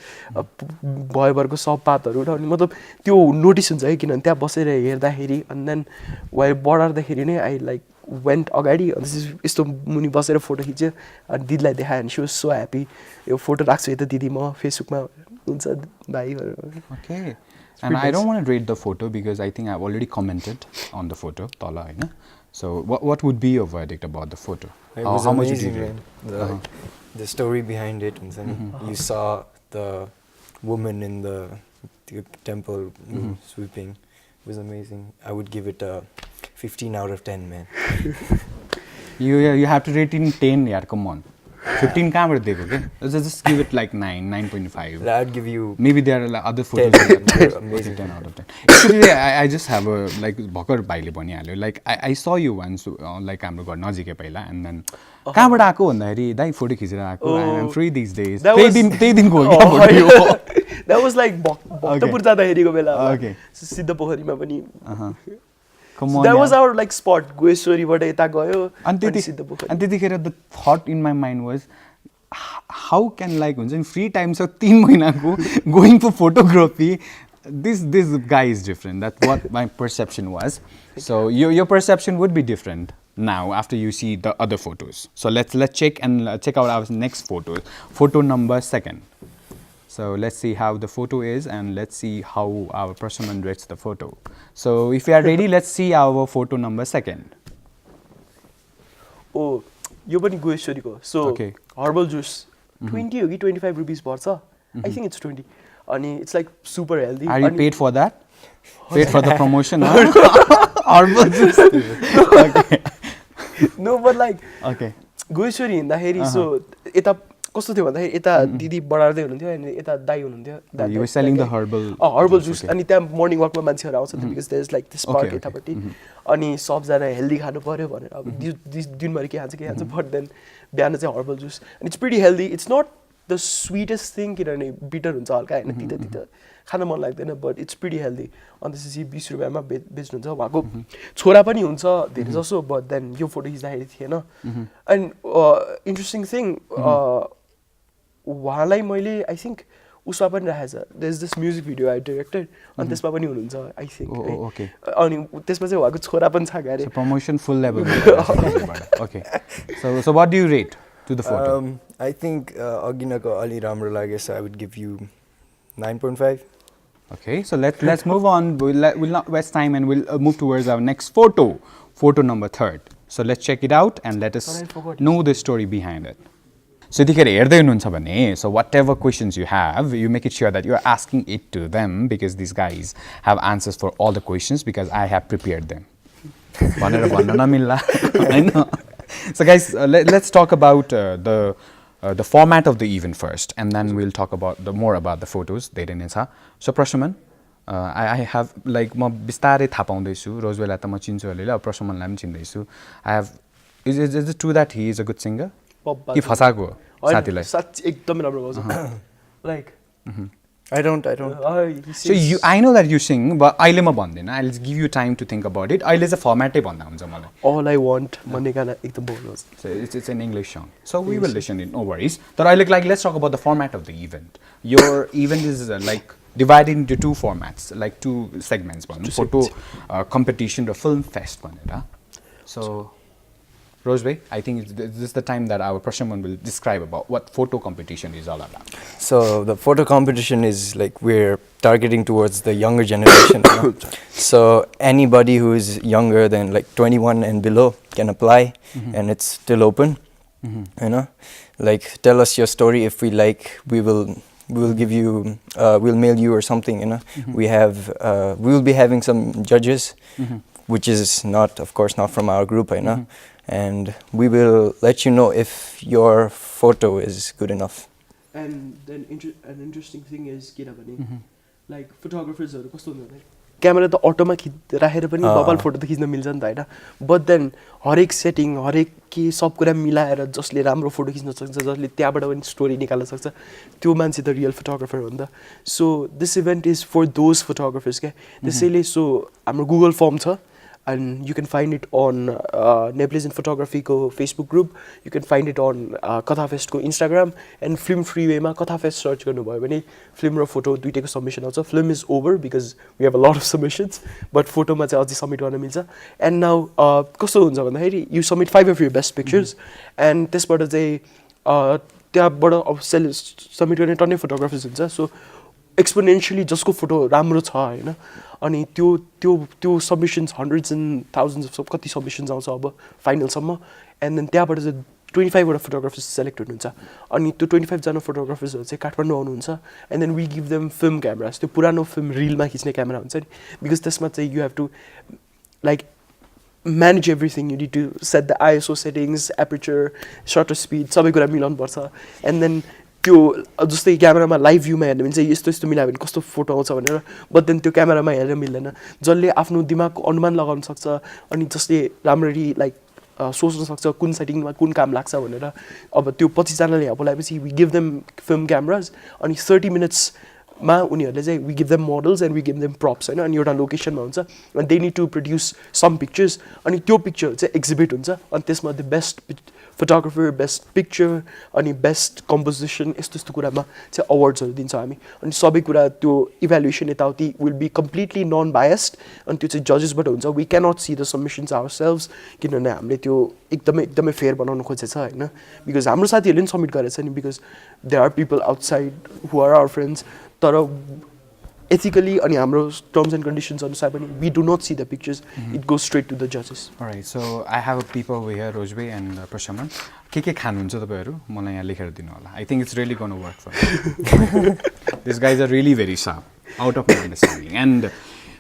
भयभरको सब पातहरु अनि मतलब त्यो नोटिस हुन्छ है, किनभने त्यहाँ बसेर हेर्दाखेरि, and then वाइ बढार्दाखेरि नै I like went अगाडि अनि यस्तो मुनि बसेर फोटो खिच्यो अनि दिदीलाई देखाएँ, and she was so happy. यो फोटो राख्छु है त दिदी म फेसबुकमा हुन्छ भाइ. Okay. And I don't want to rate the photo because I think I've already commented on the photo. So what would be your verdict about the photo? How much did you rate? Man. The story behind it. You saw the woman in the temple sweeping. It was amazing. I would give it a 15 out of 10, man. You have to rate it in 10, yaar, come on. 15 कहाँबाट दिएको के? Let's just give it like 9.5. I'd give you maybe there are other photos that are amazing 10 out of 10. Actually, I just have a like भर्खर भाइले भनिहाल्यो, like I saw you once like हाम्रो घर नजिकै पहिला, and then कहाँबाट आएको भन्दाखेरि दाइ फोटो खिचेर आएको. I'm free these days. त्यही दिनको हो क्या फोटो यो. That was like भक्तपुर जाँदाखेरिको बेला. Okay. सिद्ध पोखरीमा पनि. Come on. That was our like spot. गुहेश्वरीबाट यता गयो अनि सिद्ध पोखरी. अनि त्यतिखेर the thought in my mind was how can like हुन्छ नि free time छ 3 महिनाको going for photography. This guy is different. That's what my perception was. So your perception would be different now after you see the other photos. So let's check out our next photo. Photo number 2. So let's see how the photo is, and let's see how our Prashaman rates the photo. So if you are ready, let's see our photo number 2. Oh, यो पनि गुहेश्वरीको. So Okay. herbal juice 20 हो कि 25 rupees पर्छ. I think it's 20. अनि it's like super healthy Are you paid for that? Paid for the promotion? Herbal juice. Okay. No but like Okay. गोइसरी हिँड्दाखेरि सो यता कस्तो थियो भन्दाखेरि यता दिदी बढार्दै हुनुहुन्थ्यो अनि यता दाइ हुनुहुन्थ्यो You were selling the herbal. Herbal juice अनि त्यहाँ मर्निङ वाकमा मान्छेहरू आउँछ because there is like this park यतापट्टि अनि सबजना हेल्दी खानु पऱ्यो भनेर अब दिनभरि के खान्छ बट देन बिहान चाहिँ हर्बल जुस अनि it's pretty healthy it's not the sweetest thing किनभने बिटर हुन्छ हल्का होइन तितो तितो खान मन लाग्दैन बट इट्स प्रिटी हेल्दी अनि त्यसपछि 20 रुपियाँमा बेच्नुहुन्छ उहाँको छोरा पनि हुन्छ धेरै जसो बट देन यो फोटो खिच्दाखेरि थिएन एन्ड इन्ट्रेस्टिङ थिङ उहाँलाई मैले आई थिङ्क उसमा पनि राखेको छ there is this music video I directed अनि त्यसमा पनि हुनुहुन्छ आई थिङ्क अनि त्यसमा चाहिँ उहाँको छोरा पनि छ गरे Promotion full level. Okay. So what do you rate to the photo? I think Aginako Ali Ramro Lage, so I would give you 9.5. Okay, so let's move on. We'll not waste time and we'll move towards our next photo number 3. So let's check it out and let us know the story behind it. So यतिखेर हेर्दै हुनुहुन्छ भने so whatever questions you have, you make it sure that you are asking it to them because these guys have answers for all the questions because I have prepared them. भनेर भन्न नमिल्ला हैन. So guys, let's talk about the format of the event first, and then we'll talk about more about the photos. धेरै नै छ. So Prashaman, I have like म बिस्तारै थाहा पाउँदैछु रोजवेलाई त म चिन्छु अलिअलि अब प्रशमनलाई पनि चिन्दैछु. I have is it true that he is a good singer? कि फसाको साथीलाई साच्चै एकदमै राम्रो गाउँछ like I don't. So I know that you sing, but अहिले म भन्दैन. I'll just give you time to think about it. अहिले चाहिँ फर्मेटै भन्दा हुन्छ मलाई. All I want भन्ने गाना एकदम बोल्नुहोस्. So it's an English song. So we will listen it, no worries. तर अहिले like let's talk about the format of the event. Your event is like divided into 2 formats, like 2 segments भनौँ. Photo competition र film fest भनेर. So Rozway, I think this is the time that our Prashaman will describe about what photo competition is all about. So the photo competition is like we're targeting towards the younger generation. So anybody who is younger than like 21 and below can apply, and it's still open. You know, like tell us your story. If we like, we will give you, we'll mail you or something. You know, we will be having some judges, which is not, of course, not from our group. You know. And we will let you know if your photo is good enough. And then an interesting thing is किनभने like photographers-हरु कस्तो हुन्छ भने camera त अटोमा राखेर पनि bubble photo त खिच्न मिल्छ नि त हैन बट देन हरेक सेटिङ हरेक के सब कुरा मिलाएर जसले राम्रो फोटो खिच्न सक्छ जसले त्यहाँबाट पनि स्टोरी निकाल्न सक्छ त्यो मान्छे त रियल फोटोग्राफर हो नि त so this event is for those photographers के त्यसैले सो हाम्रो गुगल फर्म छ and you can find it on Nepalese in Photography ko Facebook group. You can find it on Katha Fest ko Instagram and Film Freeway ma Katha Fest search garnu bhayo bhane film ra photo duitako submission aउँछ. Film is over because we have a lot of submissions, but photo ma चाहिँ अझै submit गर्न मिल्छ. And now कस्तो हुन्छ भन्दाखेरि you submit 5 of your best pictures and त्यसबाट चाहिँ त्यहाँबाट अब submit गर्ने टन्नै photographers हुन्छ. So exponentially जसको फोटो राम्रो छ हैन अनि त्यो submissions hundreds and thousands of कति सबमिशन्स आउँछ अब फाइनलसम्म एन्ड देन त्यहाँबाट चाहिँ 25 वटा फोटोग्राफर्स सेलेक्ट हुनुहुन्छ अनि त्यो 25 जना फोटोग्राफर्सहरु चाहिँ काठमाडौँ आउनुहुन्छ and then we give them film cameras त्यो पुरानो फिल्म रिलमा खिच्ने क्यामेरा हुन्छ नि बिकज त्यसमा चाहिँ you have to like manage everything. You need to set the ISO settings, aperture, shutter speed, सबै कुरा मिलाउनु पर्छ एन्ड देन त्यो जस्तै क्यामेरामा लाइभ भ्यूमा हेर्नु भने चाहिँ यस्तो यस्तो मिलायो भने कस्तो फोटो आउँछ भनेर बट देन त्यो क्यामेरामा हेरेर मिल्दैन जसले आफ्नो दिमागको अनुमान लगाउन सक्छ अनि जसले राम्ररी लाइक सोच्न सक्छ कुन सेटिङमा कुन काम लाग्छ भनेर अब त्यो 25 जनाले बोलाएपछि we give them film cameras अनि 30 मिनट्समा उनीहरूले चाहिँ we give them models and we give them props हैन अनि एउटा लोकेसनमा हुन्छ अनि they need to produce some pictures अनि त्यो पिक्चर चाहिँ एक्जिबिट हुन्छ अनि त्यसमा the best photographer best picture अनि बेस्ट कम्पोजिसन यस्तो यस्तो कुरामा चाहिँ अवार्ड्सहरू दिन्छ हामी अनि सबै कुरा त्यो इभ्यालुएसन यताउति will be completely non biased अनि त्यो चाहिँ जजेसबाट हुन्छ we cannot see the submissions ourselves किनभने हामीले त्यो एकदमै फेयर बनाउन खोजेछ हैन बिकज हाम्रो साथीहरूले पनि सबमिट गरेछ नि because there are people outside who are our friends तर ethically अनि हाम्रो terms and conditions अनुसार पनि we do not see the pictures. It goes straight to the judges. Alright, so I have a people over here, Rozway and Prashaman. के खानुहुन्छ तपाईहरु मलाई यहाँ लेखेर दिनु होला. I think it's really going to work for me. These guys are really very sharp, out of my understanding. And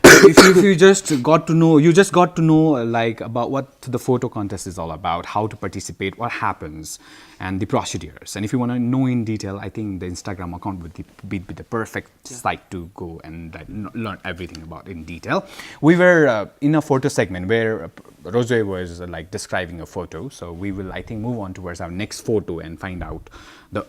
if you just got to know, like about what the photo contest is all about, how to participate, what happens, and the procedures. And if you want to know in detail, I think the Instagram account would be the perfect site to go and learn everything about in detail. We were in a photo segment where Rozway was like describing a photo, so we will, I think, move on towards our next photo and find out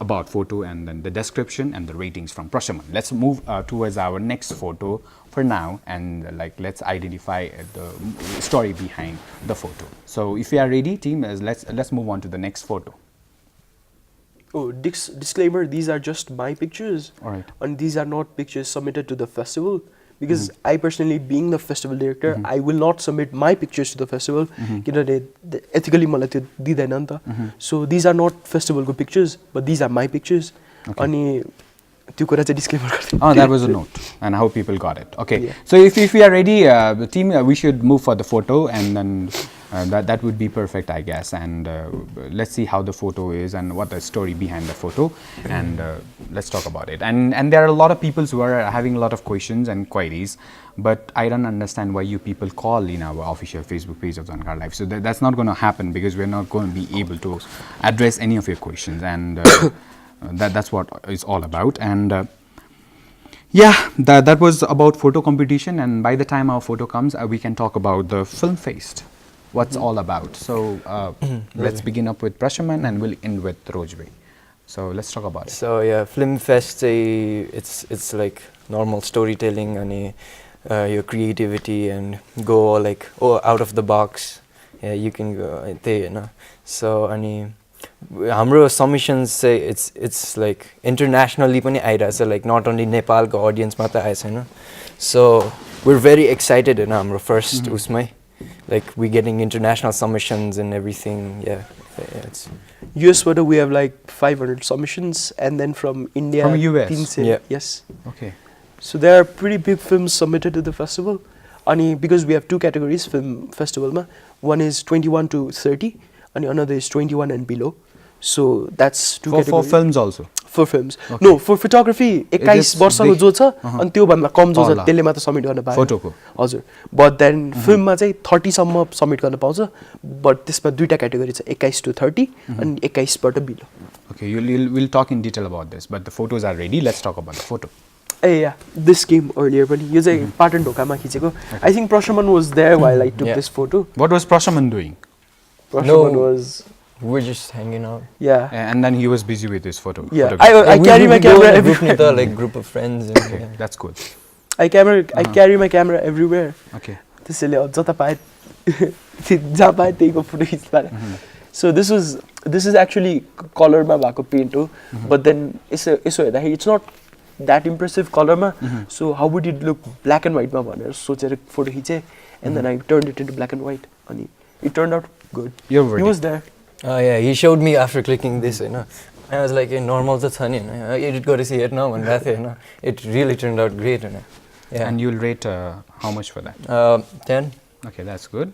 about photo and then the description and the ratings from Prashaman. Let's move towards our next photo for now, and let's identify the story behind the photo. So if you are ready, team, let's move on to the next photo. Oh, disclaimer, these are just my pictures. Alright. And these are not pictures submitted to the festival. Because I personally, being the festival director, I will not submit my pictures to the festival. Ethically, मलाई त्यो दिदैन नि त. So these are not festival pictures, but these are my pictures. अनि त्यो कुरा चाहिँ disclaimer गर्छु. Oh, that was a note, and how people got it. Okay, Yeah. so if we are ready, the team, we should move for the photo, and then that would be perfect, I guess. And let's see how the photo is and what the story behind the photo, and let's talk about it. And there are a lot of people who are having a lot of questions and queries, but I don't understand why you people call in our official Facebook page of Jhankaar Live. So that's not going to happen because we're not going to be able to address any of your questions, and that's what it's all about. And yeah, that was about photo competition, and by the time our photo comes, we can talk about the film fest, what's all about. So let's begin up with Prashaman and we'll end with Rozway. So let's talk about it. So yeah, Film Fest, it's like normal storytelling and your creativity and go like out of the box. Yeah, you can go there, you know. So and हाम्रो submissions say it's like internationally पनि आइरहेछ, like not only Nepal को audience मात्र आएछ हैन. So we're very excited in हाम्रो first उसमै, like we getting international submissions and everything. Yeah, it's US photo we have like 500 submissions, and then from India From US? 300. Yeah. Yes. Okay. So there are pretty big films submitted to the festival. And because we have two categories film festival ma, one is 21 to 30 and another is 21 and below. So that's two For categories. films also? For films. Okay. No, for photography 21 वर्षको जो छ अनि त्यो भन्दा कम जो छ त्यसले मात्र सबमिट गर्न पायो. Photo को? हजुर. But then फिल्ममा चाहिँ 30 सम्म सबमिट गर्न पाउँछ. But त्यसमा दुईटा क्याटेगोरी छ, 21 to 30 अनि 21 बाट below. Okay, we'll talk in detail about this, but the photos are ready. Let's talk about the photo. Yeah, this came earlier पनि यो चाहिँ पाटन ढोकामा खिचेको. I think Prashaman was there while I took this photo. What was Prashaman doing? Prashaman was we're just hanging out. yeah. And then he was busy with his photo. Yeah, photography. I carry my camera group everywhere. like group of friends. And, Okay, that's good. I carry my camera everywhere. Okay. त्यसैले जता पाए जहाँ पाए त्यहीको photo खिच्न पाए. So this is actually color मा भएको paint हो, but then यसो हेर्दाखेरि it's not that impressive color मा. So how would it look black and white मा भनेर सोचेर फोटो खिचे, and then I turned it into black and white अनि it turned out good. Your He verdict. was there. Oh yeah, he showed me after clicking this, you know. I was like, normal to funny, you know. You go to see it now, and that, you know, it really turned out great, you know. Yeah. And you'll rate how much for that? 10. Okay, that's good.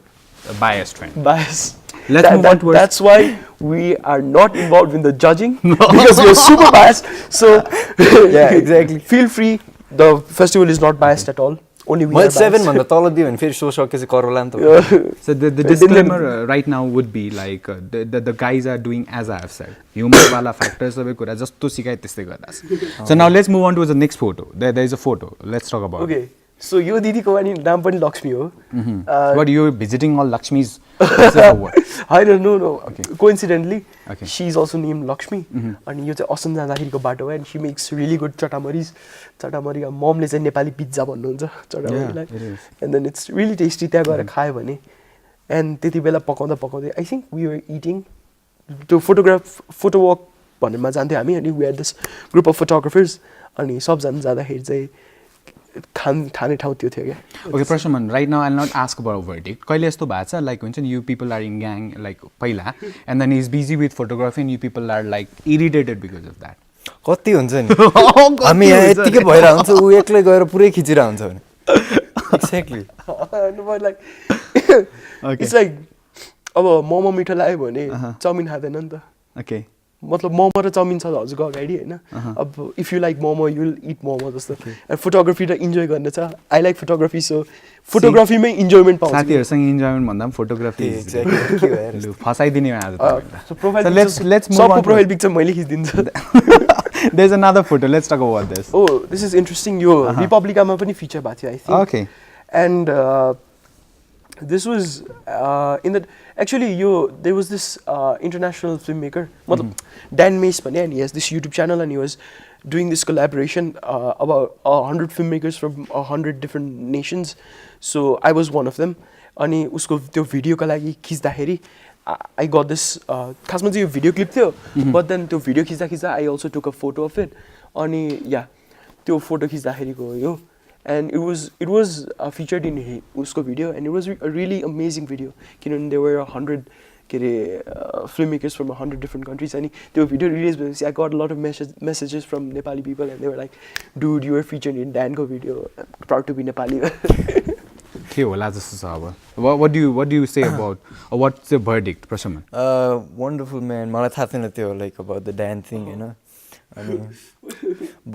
A biased friend. Bias. Let's move on towards. That's why we are not involved in the judging because we are super biased. So Yeah, exactly. Feel free. The festival is not biased at all. Only we Well, are 7 biased. भन्दा तल दियो भने फेरि so सकेपछि Corolla नि त. So the disclaimer right now would be like the guys are doing as I have said. Humor wala factors सबै कुरा जस्तो सिकाए त्यस्तै गर्दा. So now let's move on to the next photo. There is a photo. Let's talk about it. Okay. So यो दिदीको नाम पनि लक्ष्मी हो. But you're visiting all Lakshmis. This is a what? I don't know. Okay. Coincidentally, Okay. she's also named Lakshmi. अनि यो चाहिँ असम जाँदाखेरिको बाटो हो, and she makes really good चटामरीज. चटामरीका ममले चाहिँ नेपाली पिज्जा भन्नुहुन्छ चटामरीलाई. Yeah, it is. And then it's really tasty. त्यहाँ गएर खायो भने. And त्यति बेला पकाउँदै I think we were eating to photo walk भन्नेमा जान्थ्यौँ हामी, अनि we had this group of photographers अनि सबजना जाँदाखेरि चाहिँ खाने ठाउँ त्यो थियो क्या. Okay, Prashaman, right now I'll not ask about a verdict. कहिले यस्तो भएको छ like हुन्छ नि you people are in gang like पहिला and then he's busy with photography and you people are like irritated because of that. कति हुन्छ नि हामी यहाँ यतिकै भइरहेको हुन्छ ऊ एक्लै गएर पुरै खिचिरहेको हुन्छ भने exactly But like, it's like, अब मोमो मिठो लाग्यो भने चाउमिन खाँदैन नि त ओके मतलब मोमो र चाउमिन छ हजुरको अगाडि होइन अब if you like momo you will eat momo जस्तो फोटोग्राफी र इन्जोय गर्ने छ आई लाइक फोटोग्राफी सो फोटोग्राफीमै इन्जोयमेन्ट पाउँछ साथीहरुसँग इन्जोयमेन्ट भन्दा पनि फोटोग्राफी एक्ज्याक्टली फसाइदिने आज सो प्रोफाइल let's move सबको on to- प्रोफाइल पिक्चर मैले खिचिदिन्छु there's another photo let's talk about this oh this is interesting यो रिपब्लिकामा पनि फिचर भएको थियो I think okay And this was in the actually there was this international filmmaker, Dan Mace, and he has this YouTube channel, and he was doing this collaboration about 100 filmmakers from 100 different nations. So I was one of them. अनि उसको त्यो भिडियोको लागि खिच्दाखेरि I got this खासमा चाहिँ यो video clip थियो but then त्यो भिडियो खिच्दा I also took a photo of it. अनि yeah त्यो फोटो खिच्दाखेरिको यो and it was featured in usko video and it was a really amazing video kinan there were 100 filmmakers from 100 different countries and the video released I got a lot of messages from Nepali people and they were like dude you were featured in Dan ko video I'm proud to be Nepali के होला जस्तो छ अब what do you say about or what's the verdict Prashaman wonderful man मलाई थाहा थिएन त्यो like about the Dan thing होइन अनि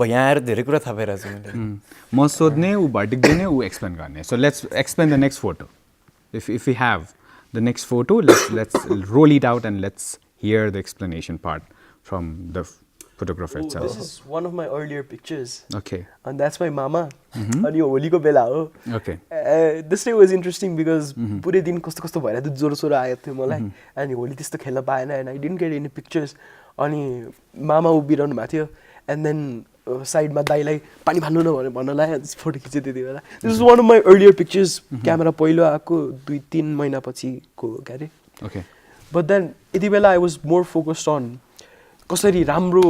यहाँ आएर धेरै कुरा थाहा पाइरहेको छु मैले म सोध्ने ऊ भर्डिक्ट दिने ऊ एक्सप्लेन गर्ने so let's explain the next photo if we have the next photo let's roll it out and let's hear the explanation part from the photographer itself this is one of my earlier pictures okay and that's my mama अनि यो होलीको बेला हो okay this day was interesting because पुरै दिन कस्तो कस्तो भइरहेको थियो ज्वरो आएको थियो मलाई अनि होली त्यस्तो खेल्न पाएन and I didn't get any pictures अनि मामा उभिरहनु भएको थियो and then साइडमा दाइलाई पानी फाल्नु न भनेर भन्न लाग्यो फोटो खिचेँ त्यति बेला this is one of my earlier pictures camera पहिलो आएको 2-3 महिनापछिको के अरे okay बट देन यति बेला I was more focused on कसरी राम्रो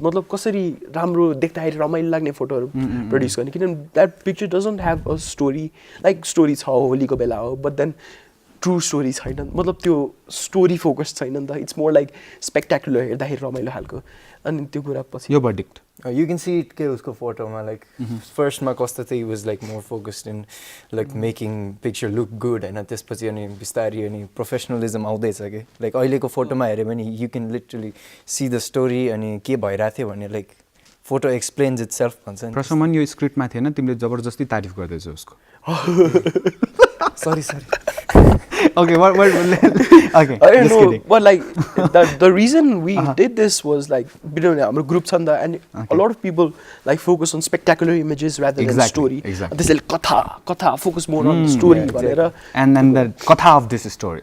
मतलब कसरी राम्रो देख्दाखेरि रमाइलो लाग्ने फोटोहरू प्रड्युस गर्ने किनभने that picture doesn't have a story like story छ होलीको बेला हो बट देन ट्रु स्टोरी छैन मतलब त्यो स्टोरी फोकस छैन नि त इट्स मोर लाइक स्पेक्ट्याकुलर हेर्दाखेरि रमाइलो खालको अनि त्यो कुरा पछि यो verdict you can see it के उसको फोटोमा लाइक फर्स्टमा कस्तो थियो was like more focused in like making picture look good होइन त्यसपछि अनि बिस्तारै अनि प्रोफेसनलिजम आउँदैछ कि लाइक अहिलेको फोटोमा हेऱ्यो भने you can literally see the story अनि के भइरहेको थियो भने like photo explains it self भन्छ प्रशमन यो स्क्रिप्टमा थिएन तिमीले जबरजस्ती तारिफ गर्दैछौ उसको sorry I okay don't just know, kidding. but like the reason we did this was like our group chanda and a lot of people like focus on spectacular images rather than story. Exactly. This is katha focus more on the story. Exactly. And the katha of this story.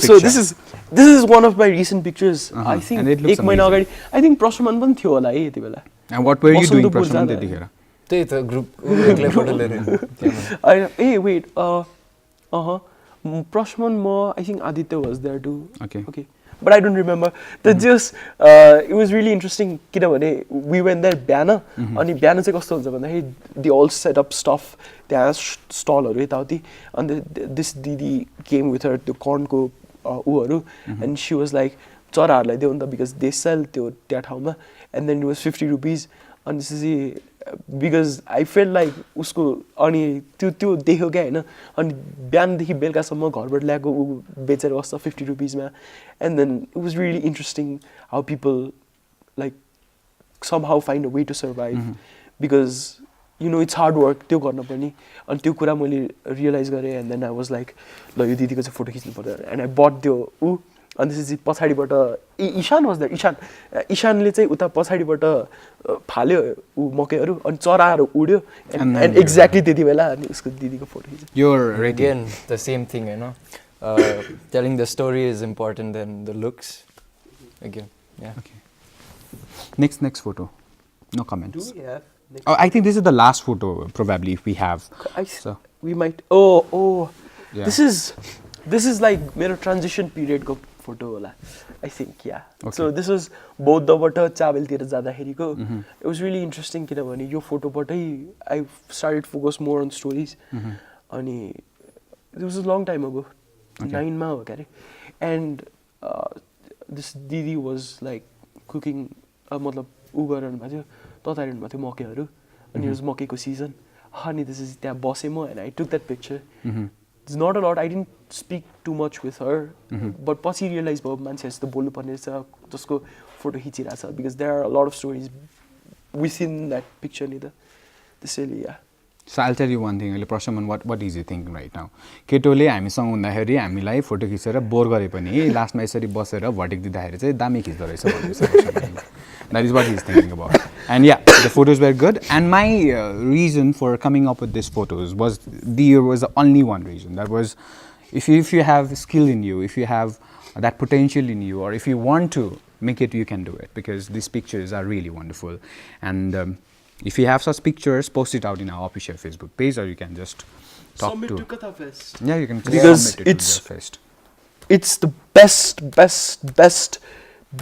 So this is one of my recent pictures. I think एक महिना अगाडि I think Prashaman पनि थियो होला है यति बेला. And what were you doing Prashaman त्यतिखेर? त्यही त ग्रुप एक्लै फोटो लिएर Hey wait Prashaman I think Aditya was there too. Okay. But I don't remember. That just it was really interesting. किनभने we went there बिहान अनि बिहान चाहिँ कस्तो हुन्छ भन्दाखेरि they all set up stuff. त्यहाँ स्टलहरू यताउति अनि this दिदी came with her त्यो कर्नको ऊहरू and she was like चराहरूलाई देऊ नि त because they sell त्यो त्यहाँ ठाउँमा and then it was 50 rupees अनि त्यसपछि because I felt like उसको अनि त्यो देख्यो क्या होइन अनि बिहानदेखि बेलुकासम्म घरबाट ल्याएको ऊ बेचेर बस्छ 50 रुपिसमा and then it was really interesting how people like somehow find a way to survive because you know it's hard work त्यो गर्न पनि अनि त्यो कुरा मैले रियलाइज गरेँ and then I was like ल यो दिदीको चाहिँ फोटो खिच्नु पर्यो and I bought त्यो ऊ अनि त्यसपछि पछाडिबाट ईशान वाज द्याट ईशानले चाहिँ उता पछाडिबाट फाल्यो ऊ मकैहरू अनि चराहरू उड्यो एन्ड एक्ज्याक्टली त्यति बेला अनि उसको दिदीको फोटो खिच्यो You're again the same thing, you know. Telling the story is important than the looks. Again, yeah. Okay. Next photo. No comments. Do we have? I think this is the last photo probably if we have. So We might. Oh. Yeah. This is like मेरो transition period को photo होला. I think yeah. Okay. So this was बौद्धबाट चाबेलतिर जाँदाखेरिको. It was really interesting किनभने यो फोटोबाटै I started focus more on stories. अनि it was a long time ago. 9 मा हो के अरे. And this Didi was like cooking मतलब ऊ गरिरहनु भएको थियो तताइरहनु भएको थियो मकैहरू अनि वाज मकैको सिजन अनि त्यसपछि त्यहाँ बसेँ म and I took that picture it's not a lot I didn't speak too much with her but पछि रियलाइज भयो मान्छेहरूसित बोल्नुपर्ने रहेछ जसको फोटो खिचिरहेको छ because there are a lot of stories within that picture नि त त्यसैले या So I'll tell you one thing, Prashaman, what is you thinking right now? केटोले हामीसँग हुँदाखेरि हामीलाई फोटो खिचेर बोर गरे पनि लास्टमा यसरी बसेर भटिक दिँदाखेरि चाहिँ दामी खिच्दो रहेछ भन्दैछ That is what he's thinking about. And yeah, the photos were good. And my reason for coming up with these photos was the only one reason. That was if you have skill in you, if you have that potential in you, or if you want to make it, you can do it because these pictures are really wonderful. And if you have such pictures, post it out in our official Facebook page, or you can just talk submit to Katha Fest. Yeah, you can just Because submit it it's- to the fest. It's the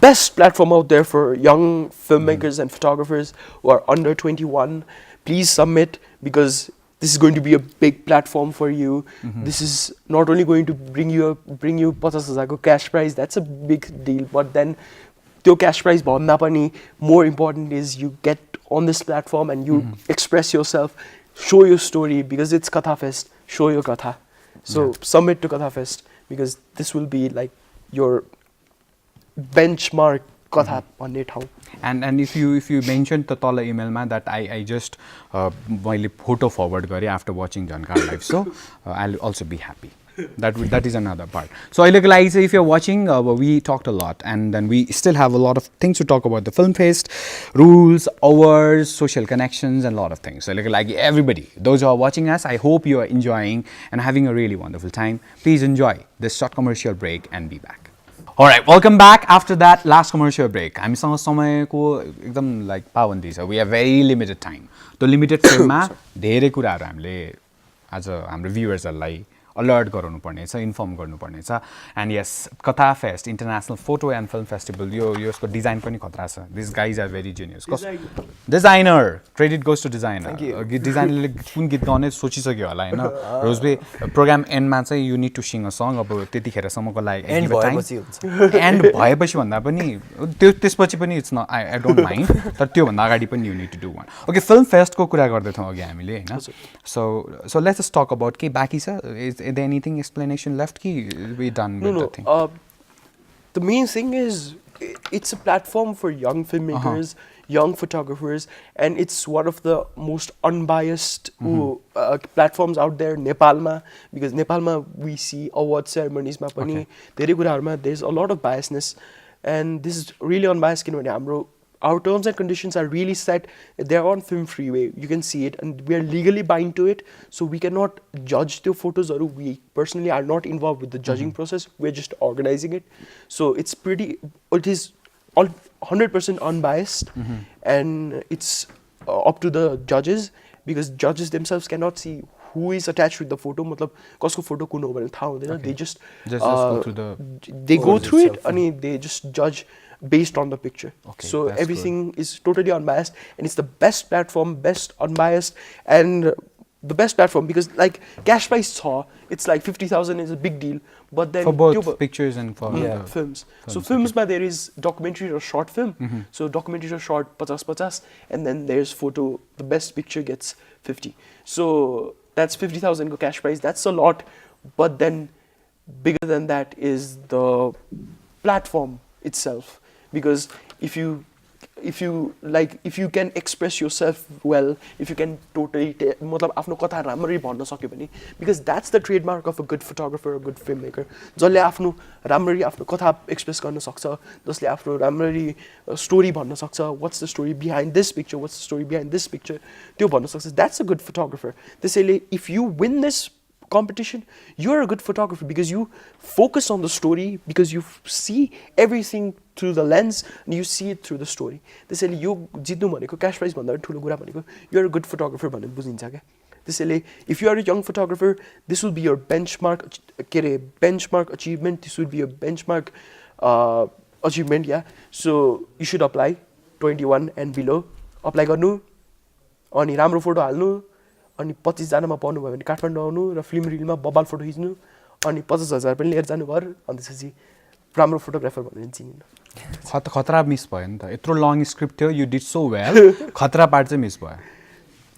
best platform out there for young filmmakers and photographers who are under 21. Please submit because this is going to be a big platform for you. This is not only going to bring you 50,000 cash prize, that's a big deal, but then the cash prize bhanda pani more important is you get on this platform and you express yourself, show your story because it's Katha Fest, show your Katha. So submit to Katha Fest because this will be like your benchmark Katha भन्ने ठाउँ. And if you mentioned the tala email ma that I just मैले photo forward गरे after watching Jhankaar live, so I'll also be happy. That is another part. So I look like if you're watching, we talked a lot, and then we still have a lot of things to talk about the film fest, rules, hours, social connections, and a lot of things. So look like everybody, those who are watching us, I hope you are enjoying and having a really wonderful time. Please enjoy this short commercial break and be back. Alright, welcome back after that last commercial break. हामीसँग समयको एकदम like पाबन्दी छ. We have very limited time. त्यो limited टाइममा धेरै कुराहरू हामीले आज हाम्रो भ्युअर्सहरूलाई अलर्ट गराउनु पर्ने छ, इन्फर्म गर्नुपर्ने छ. एन्ड यस Katha fest international photo and film festival यो यसको डिजाइन पनि खतरा छ. This guys are very genius. Designer credit goes to designer. डिजाइनरले कुन गीत गाउने सोचिसक्यो होला होइन. रोजवे प्रोग्राम एन्डमा चाहिँ you need to sing a song. अब त्यतिखेरसम्मको लागि एन्ड भएपछि भन्दा पनि त्यसपछि पनि it's not I don't mind. तर त्योभन्दा अगाडि पनि you need to do one. Okay, film फेस्टको कुरा गर्दैथौँ अघि हामीले होइन. सो लेट्स टक अबाउट के बाँकी छ. Is there anything explanation left? Ki we done with the thing? The main thing is it's a platform for young filmmakers, young photographers, and it's one of the most unbiased platforms out there. Nepalma, because Nepalma we see award ceremonies ma pani धेरै कुराहरुमा there's a lot of biasness, and this is really unbiased किनभने हाम्रो our terms and conditions are really set. They're on Film Freeway. You can see it, and we are legally bound to it. So we cannot judge the photos. Or we personally are not involved with the judging process. We're just organizing it. So it's it is all 100% unbiased, and it's up to the judges because judges themselves cannot see who is attached with the photo. मतलब कसको photo कुन हो भनेर थाहा हुँदैन. They just go through the they go through it and they just judge based on the picture. Okay, so everything is totally unbiased, and it's the best platform, best unbiased, and the best platform because like cash prize it's like 50,000 is a big deal, but then for both pictures and for films. So films by there is documentary or short film. So documentary or short 50, and then there's photo. The best picture gets 50. So that's 50,000 cash prize. That's a lot, but then bigger than that is the platform itself. Because if you can express yourself well, if you can totally मतलब आफ्नो कथा राम्ररी भन्न सक्यो भने, because that's the trademark of a good photographer, a good filmmaker. जसले आफ्नो राम्ररी आफ्नो कथा एक्सप्रेस गर्न सक्छ, जसले आफ्नो राम्ररी स्टोरी भन्न सक्छ. What's the story behind this picture? What's the story behind this picture? त्यो भन्न सक्छ. That's a good photographer. त्यसैले if you win this competition, you're a good photographer because you focus on the story, because you see everything through the lens and you see it through the story. त्यसैले यो जित्नु भनेको cash prize भन्दा ठुलो कुरा भनेको you're a good photographer भनेर बुझिन्छ क्या. त्यसैले if you are a young photographer, this will be your benchmark achievement. This will be your benchmark achievement. Yeah, so you should apply 21 and below. Apply गर्नु अनि राम्रो फोटो हाल्नु अनि 25 जनामा पाउनु भयो भने काठमाडौँ आउनु र फिल्म रिलमा बबाल फोटो खिच्नु अनि 50,000 पनि लिएर जानु घर. अनि त्यसपछि राम्रो फोटोग्राफर भनेर चिनिन खतरा मिस भयो नि त यत्रो लङ स्क्रिप्ट थियो यु डिड सो वेल खतरा पार्ट चाहिँ मिस भयो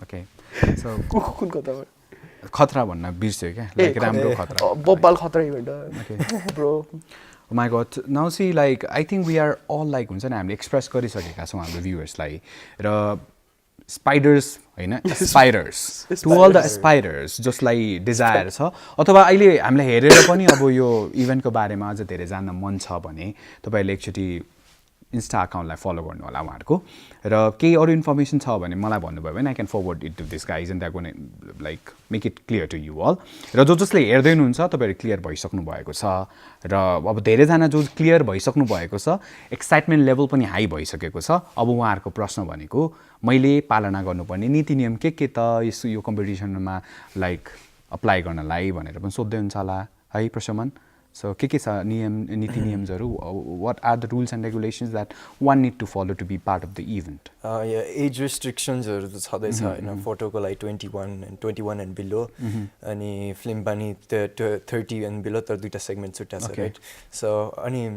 ओके सो कुन कता खतरा भन्न बिर्स्यो क्या लाइक राम्रो खतरा बब्बाल खतरा event bro my god now see like I think we are all like हुन्छ नि हामीले एक्सप्रेस गरिसकेका छौँ हाम्रो भ्युवर्सलाई र स्पाइडर्स होइन एस्पाइरर्स टु अल द एस्पाइरर्स जसलाई डिजायर छ अथवा अहिले हामीलाई हेरेर पनि अब यो इभेन्टको बारेमा अझ धेरै जान्न मन छ भने तपाईँहरूले एकचोटि इन्स्टा अकाउन्टलाई फलो गर्नु होला उहाँहरूको र केही अरू इन्फर्मेसन छ भने मलाई भन्नुभयो भने I can forward it to this guys and that gon like make it clear to you all र जसले हेर्दै हुनुहुन्छ तपाईँहरू क्लियर भइसक्नु भएको छ र अब धेरैजना जो क्लियर भइसक्नु भएको छ एक्साइटमेन्ट लेभल पनि हाई भइसकेको छ अब उहाँहरूको प्रश्न भनेको मैले पालना गर्नुपर्ने नीति नियम के त यो कम्पिटिसनमा लाइक अप्लाई गर्नलाई भनेर पनि सोध्दै हुन्छ होला है प्रशमन सो के छ नियम नीति नियमहरू what are the rules and regulations that one need to follow to be part of the event as रिस्ट्रिक्सन्सहरू त छँदैछ होइन फोटोको लागि 21 एन्ड बिलो अनि फिल्म पनि 30 एन्ड बिलो तर दुईवटा सेगमेन्ट छुट्टा छ राइट सो अनि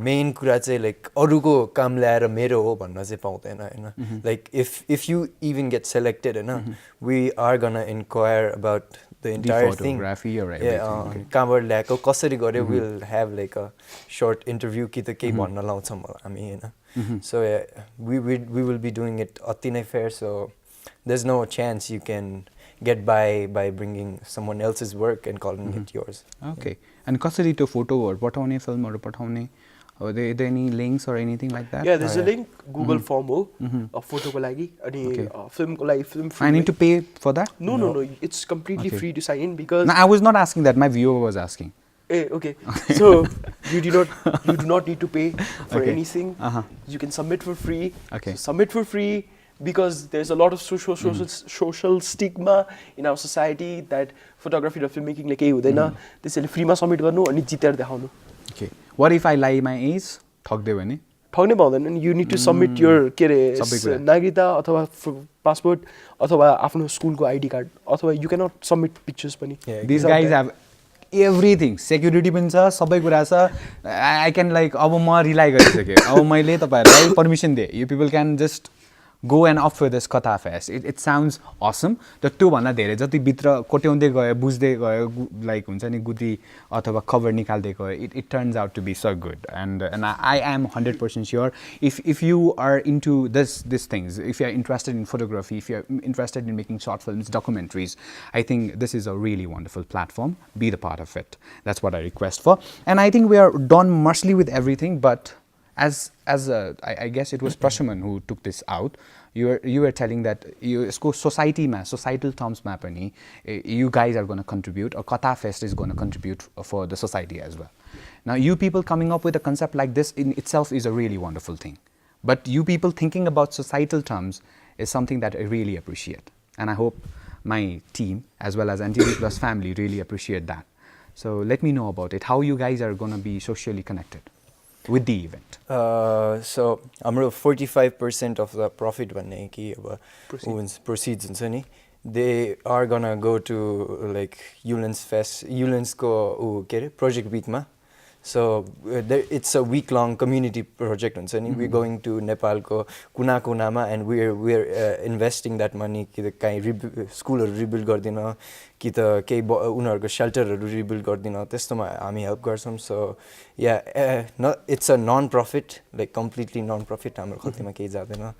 मेन कुरा चाहिँ लाइक अरूको काम ल्याएर मेरो हो भन्न चाहिँ पाउँदैन होइन like if you even get selected होइन we are gonna inquire about the entire thing कहाँबाट ल्याएको कसरी गर्यो will have like a short interview कि त केही भन्न लाउँछौँ हामी होइन so we will be doing it अति नै fair so there is no chance you can get by bringing someone else's work and calling it yours okay अनि कसरी त्यो फोटोहरू पठाउने फिल्महरू पठाउने Are there any links or anything like that? Yeah, there's a link. Google form photo ko lagi ani film ko lagi film free. I need to pay for that? No. It's completely free to sign in because. No, I was not asking that. My viewer was asking. Okay. So you do not need to pay for anything. You can submit for free. Okay. So submit for free because there's a lot of social stigma in our society that photography or filmmaking like हुँदैन त्यसैले फ्रीमा submit गर्नु अनि जितेर देखाउनु. Okay. What if I lie my age? ठग्दै भने? ठग्नै पाउँदैन. You need to submit your के रे नागरिकता अथवा पासपोर्ट अथवा आफ्नो स्कुलको आइडी कार्ड अथवा you cannot submit pictures पनि. These guys have everything. Security पनि छ सबै कुरा छ. I can like अब म रिलाइ गरिसकेँ. अब मैले तपाईहरुलाई पर्मिसन दिएँ. You people can just go and opt for this Katha Fest. It sounds awesome. तर त्यो भन्दा धेरै जति भित्र कोट्याउँदै गयो बुझ्दै गयो लाइक हुन्छ नि गुदी अथवा कभर निकाल्दै गयो it turns out to be so good and I am 100% sure if you are into this things, if you are interested in photography, if you are interested in making short films, documentaries, I think this is a really wonderful platform. Be the part of it. That's what I request for. And I think we are done mostly with everything, but I guess it was Prashaman who took this out. You were telling that societal terms ma pani you guys are going to contribute, or Katha Fest is going to contribute for the society as well. Now you people coming up with a concept like this in itself is a really wonderful thing. But you people thinking about societal terms is something that I really appreciate. And I hope my team as well as NTV Plus family really appreciate that. So let me know about it. How you guys are going to be socially connected with the event? So हाम्रो 45% of the profit भन्ने कि अब proceeds हुन्छ नि they are gonna go to like Ulan's को के अरे project week मा so it's a week long community project हुन्छ नि we're going to Nepal को कुना कुनामा and we're investing that money कि त काहीँ स्कुलहरू रिबिल्ड गर्दिन कि त केही उनीहरूको सेल्टरहरू रिबिल्ड गर्दिन त्यस्तोमा हामी हेल्प गर्छौँ so yeah it's a non profit like completely non profit हाम्रो खल्तीमा केही जाँदैन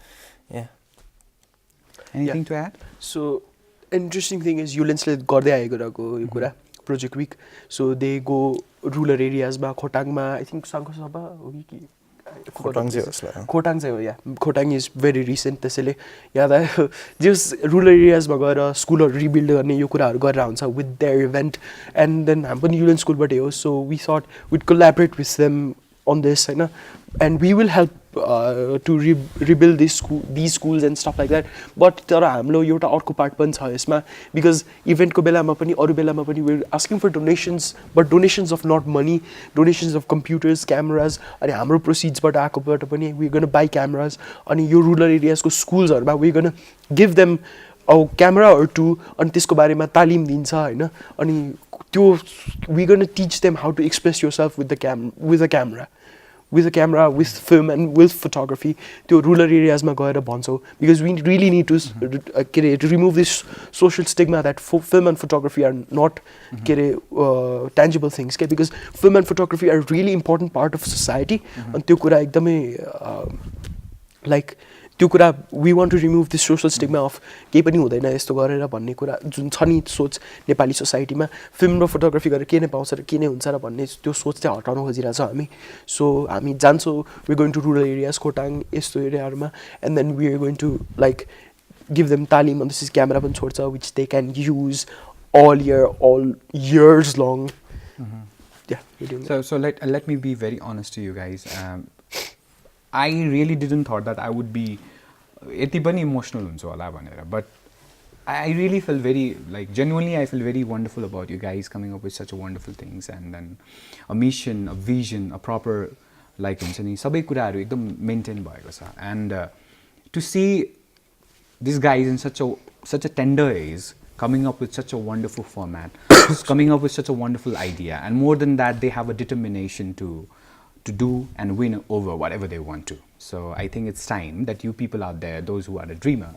yeah anything to add? So interesting thing is Ulan's ले गर्दै आएको रहेको यो कुरा project week so they go rural areas ma Khotang ma I think Sankosaba ho ki Khotang चाहिँ हो yeah Khotang is very recent त्यसैले याद आयो just rural areas मा गएर स्कुलहरु रिबिल्ड गर्ने यो कुराहरु गरेर हुन्छ with their event and then हामी पनि युलन स्कुलबाटै हो so we thought we'd collaborate with them on this हैन and we will help to rebuild these schools and stuff like that but तर हाम्रो एउटा अर्को पार्ट पनि छ यसमा because event को बेलामा पनि अरु बेलामा पनि we're asking for donations but donations of not money, donations of computers, cameras अनि हाम्रो proceeds बाट आएकोबाट पनि we're going to buy cameras अनि यो rural areas को schools हरुमा we're going to give them a camera or two अनि त्यसको बारेमा तालिम दिन्छ हैन अनि we're going to teach them how to express yourself with a camera, with film and with photography. To rural areas ma gaera bhaन्छौ, because we really need to to remove this social stigma that film and photography are not tangible things, because film and photography are a really important part of society. And त्यो कुरा एकदमै like त्यो कुरा we want to remove this social stigma of केही पनि हुँदैन यस्तो गरेर भन्ने कुरा जुन छ नि सोच नेपाली सोसाइटीमा, फिल्म र फोटोग्राफी गरेर के नै पाउँछ र के नै हुन्छ र भन्ने त्यो सोच चाहिँ हटाउन खोजिरहेछ हामी. सो हामी जान्छौँ, we going to rural areas, Khotang यस्तो एरियाहरूमा, and then we are going to like give them तालिम, अन्त त्यसपछि क्यामेरा पनि छोड्छ which they can use all years long. Yeah, we're doing that. So let me be very honest to you guys. I really didn't thought that I would be यति पनि emotional हुन्छ होला भनेर, but I really feel very, like, genuinely I feel very wonderful about you guys coming up with such a wonderful things, and then a mission, a vision, a proper, like, हुन्छ नि सबै कुराहरू एकदम maintain भएको छ. And to see these guys in such a tender age coming up with such a wonderful format, coming up with such a wonderful idea, and more than that, they have a determination to do and win over whatever they want to. So I think it's time that you people out there, those who are a dreamer,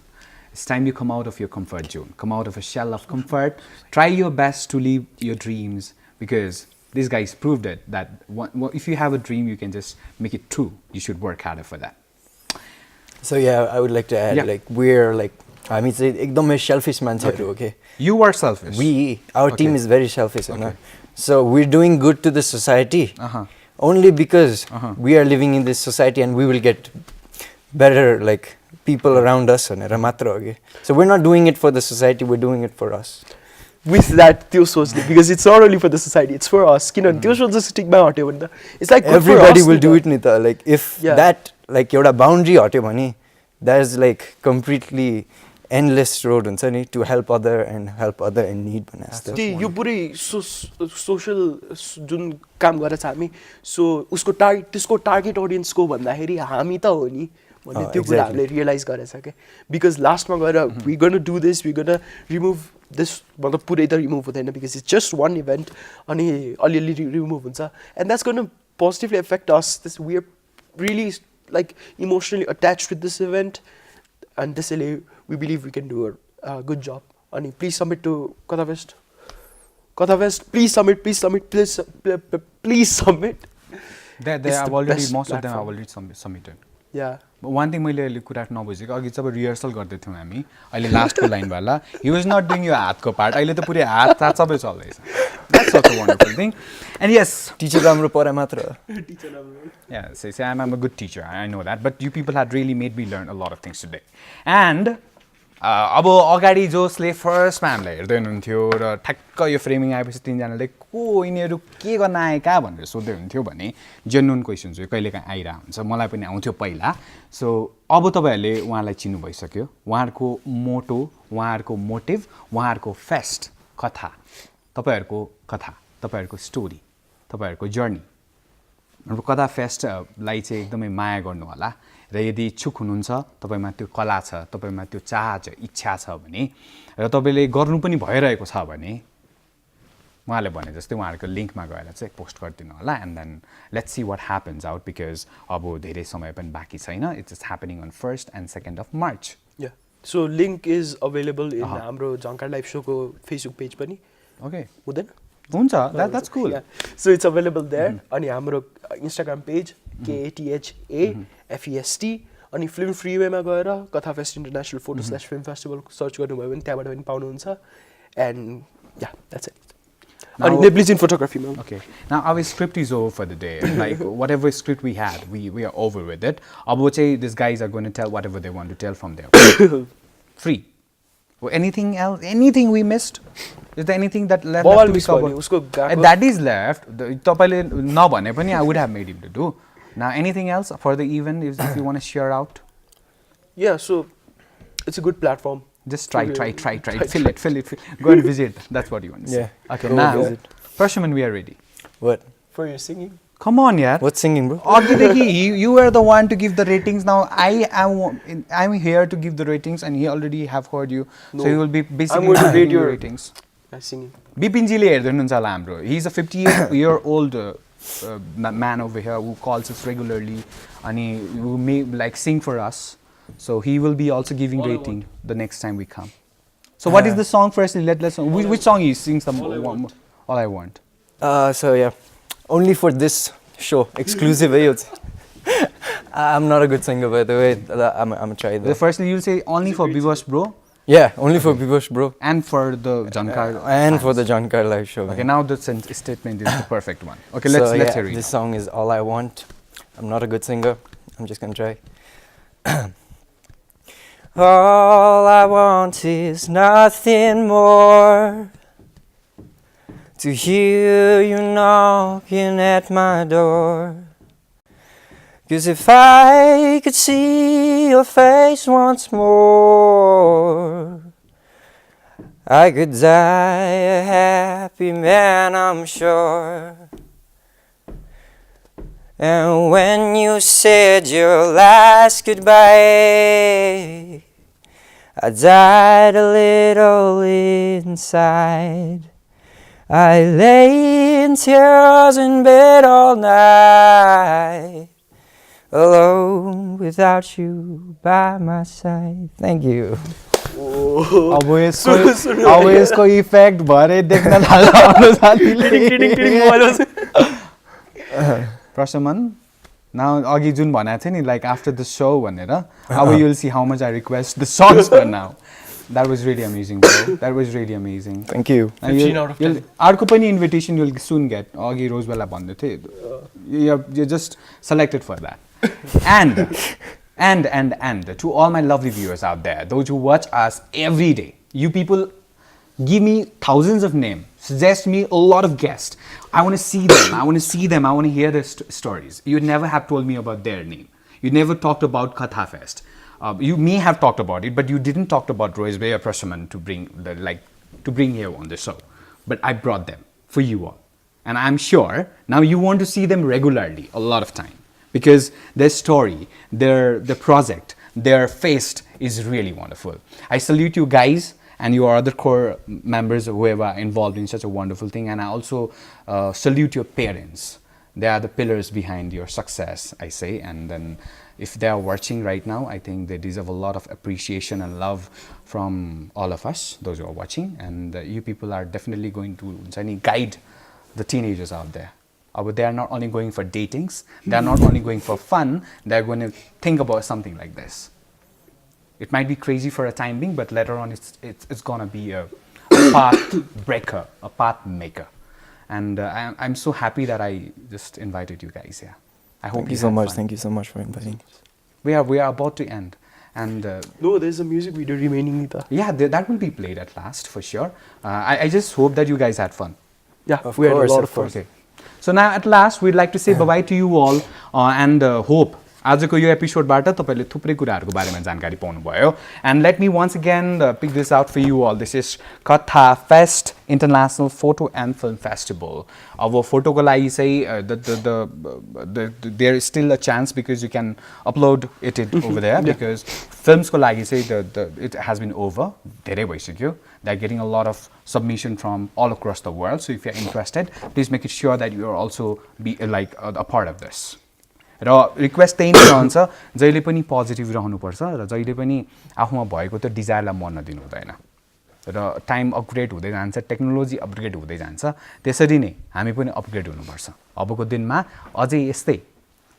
it's time you come out of your comfort zone, come out of a shell of comfort, try your best to live your dreams, because these guys proved it, that if you have a dream, you can just make it true. You should work harder for that. So yeah, I would like to add, like, we're like, I mean, एकदमै selfish मान्छेहरू, okay? You are selfish. Our team is very selfish, okay. So we're doing good to the society only because we are living in this society, and we will get better, like, people around us भनेर मात्र हो के. So we're not doing it for the society, we're doing it for us. With that, त्यो सोचले, because it's not only for the society, it's for us. किनभने त्यो सोच जस्तो स्टिग्मा हट्यो भने त it's like everybody will do it नि त. Like, if that, like, एउटा boundary हट्यो भने, that is like completely endless road हुन्छ नि to help other and help other in need भने जस्तो. यो पुरै सोशल जुन काम गरेछ हामी, सो उसको त्यसको टार्गेट अडियन्सको भन्दाखेरि हामी त हो नि भन्ने त्यो कुरा हामीले रियलाइज गरेछ के. बिकज लास्टमा गएर we gonna do this, we gonna remove this, मतलब पुरै त रिमुभ हुँदैन, because it's just one event, अनि अलिअलि रिमुभ हुन्छ, and that's gonna positively affect us. This we are really like emotionally attached with this event, and त्यसैले we believe we can do a good job. And please submit to Kathafest, please submit, please submit. They have already, most of them have already submitted. Yeah. But one thing मैले अहिले कुरा नबुझेको, अघि जब rehearsal गर्दै थियौँ हामी, अहिले लास्टको लाइन वाला, he was not doing your हातको पार्ट, अहिले त पुरै हात सबै चल्दैछ. That's such a wonderful thing. And yes, teacher राम्रो पढाए मात्र. Teacher राम्रो. Yeah, say I'm a good teacher, I know that, but you people had really made me learn a lot of things today. And अब अगाडि जसले फर्स्टमा हामीलाई हेर्दै हुनुहुन्थ्यो र ठ्याक्क यो फ्रेमिङ आएपछि तिनजनाले को यिनीहरू के गर्न आएका भनेर सोध्दै हुन्थ्यो भने जेन्युन क्वेसन्स कहिलेकाहीँ आइरहेको हुन्छ, मलाई पनि आउँथ्यो पहिला. सो अब तपाईँहरूले उहाँलाई चिन्नु भइसक्यो, उहाँहरूको मोटो, उहाँहरूको मोटिभ, उहाँहरूको फेस्ट कथा, तपाईँहरूको कथा, तपाईँहरूको स्टोरी, तपाईँहरूको जर्नी, कथा फेस्टलाई चाहिँ एकदमै माया गर्नु होला. र यदि इच्छुक हुनुहुन्छ, तपाईँमा त्यो कला छ, तपाईँमा त्यो चाह छ, इच्छा छ भने, र तपाईँले गर्नु पनि भइरहेको छ भने, उहाँले भने जस्तै उहाँहरूको लिङ्कमा गएर चाहिँ पोस्ट गरिदिनु होला. And then let's see what happens out, because अब धेरै समय पनि बाँकी छैन. It's just happening on 1st and 2nd of March. Yeah. So link is available in हाम्रो झङ्कार लाइभ शोको फेसबुक पेज पनि. Okay. हुँदैन? हुन्छ, that's cool. Yeah. So it's available there. अनि हाम्रो इन्स्टाग्राम पेज KATHAFEST, अनि फिल्म फ्रीवेमा गएर कथाफेस्ट इन्टरनेसनल फोटो/फिल्म फेस्टिभल सर्च गर्नुभयो भने त्यहाँबाट पनि पाउनुहुन्छ. And yeah that's it. अनि नेप्लिज इन फोटोग्राफीमा. Okay. Now our script is over for the day. Like whatever script we had, we are over with it. अब चाहिँ these guys are going to tell whatever they want to tell from there. Free. Anything else? Anything we missed? Is there anything that left to be covered? That is left. तपाईँले नभने पनि I would have made him to do. Now anything else for the event if you want to share out? Yeah, so it's a good platform. Just try. Fill it. Go and visit. That's what you want to say. Yeah. Okay, now, Prashaman, we are ready. What? For your singing? Come on, yeah. What's singing, bro? You were the one to give the ratings. Now I'm here to give the ratings, and he already have heard you, so he will be basically giving you ratings. Singing. बिपिनजीले हेर्दै हुनुहुन्छ होला हाम्रो. He is a 50-year-old man over here who calls us regularly and who may like sing for us. So he will be also giving rating the next time we come. So what is the song firstly? Let's which song he sings the All I Want. So yeah, only for this show, exclusive. I'm not a good singer, by the way. I'm try though. Firstly, you'll say only for Biwash Bro. Yeah, only for Biwash Bro. And for the Jhankaar. And for the Jhankaar live show. Okay, now the statement is the perfect one. Okay, let's hear it. This song is All I Want. I'm not a good singer. I'm just gonna try. All I want is nothing more, to hear you knocking at my door. 'Cause if I could see your face once more, I could die a happy man, I'm sure. And when you said your last goodbye, I died a little inside. I lay in tears in bed all night, alone without you by my side. Thank you. अब यसको effect भरे देख्न थाल्नु साथीले. Prashaman, now अघि जुन भनेको थियो नि like after the show भनेर, अब you'll see how much I request the songs for now. That was really amazing, bro. That was really amazing. Thank you. 15 out of 10. अर्को पनि invitation you'll soon get. अघि रोजवेलाई भन्दै थिए. You're just selected for that. And to all my lovely viewers out there, those who watch us every day, you people give me thousands of names, suggest me a lot of guests. I want to see them. I want to hear their stories. You never have told me about their name. You never talked about Katha Fest. You may have talked about it, but you didn't talk about Rozway or Prashaman to bring here on the show. But I brought them for you all, and I'm sure now you want to see them regularly a lot of time, because their story, their project, their fest is really wonderful. I salute you guys and your other core members, whoever are involved in such a wonderful thing. And I also salute your parents. They are the pillars behind your success, I say. And then if they are watching right now, I think they deserve a lot of appreciation and love from all of us, those who are watching. And you people are definitely going to guide the teenagers out there. They are not only going for datings, they are not only going for fun, they are going to think about something like this. It might be crazy for a time being, but later on it's going to be a path breaker, a path maker. And I'm so happy that I just invited you guys here. I hope Thank you so much. Thank you so much for inviting us. We are about to end. And no, there's a music video remaining. Nita. Yeah, that will be played at last for sure. I just hope that you guys had fun. Yeah, of we had course, a lot of of fun. course. Okay. So now at last we'd like to say bye-bye to you all and hope आजको यो एपिसोडबाट तपाईले थुप्रै कुराहरुको बारेमा जानकारी पाउनु भयो. And let me once again pick this out for you all. This is Katha Fest International Photo and Film Festival. अब फोटोको लागि चाहिँ there is still a chance because you can upload it over there because films को लागि चाहिँ it has been over. धेरै भइसक्यो. They're getting a lot of submission from all across the world. So if you're interested, please make it sure that you are also be like a part of this. र request त्यही नै रहन्छ जहिले पनि positive रहनुपर्छ र जहिले पनि आफूमा भएको त्यो डिजायरलाई मर्न दिनु हुँदैन र टाइम अपग्रेड हुँदै जान्छ टेक्नोलोजी अपग्रेड हुँदै जान्छ त्यसरी नै हामी पनि अपग्रेड हुनुपर्छ अबको दिनमा अझै यस्तै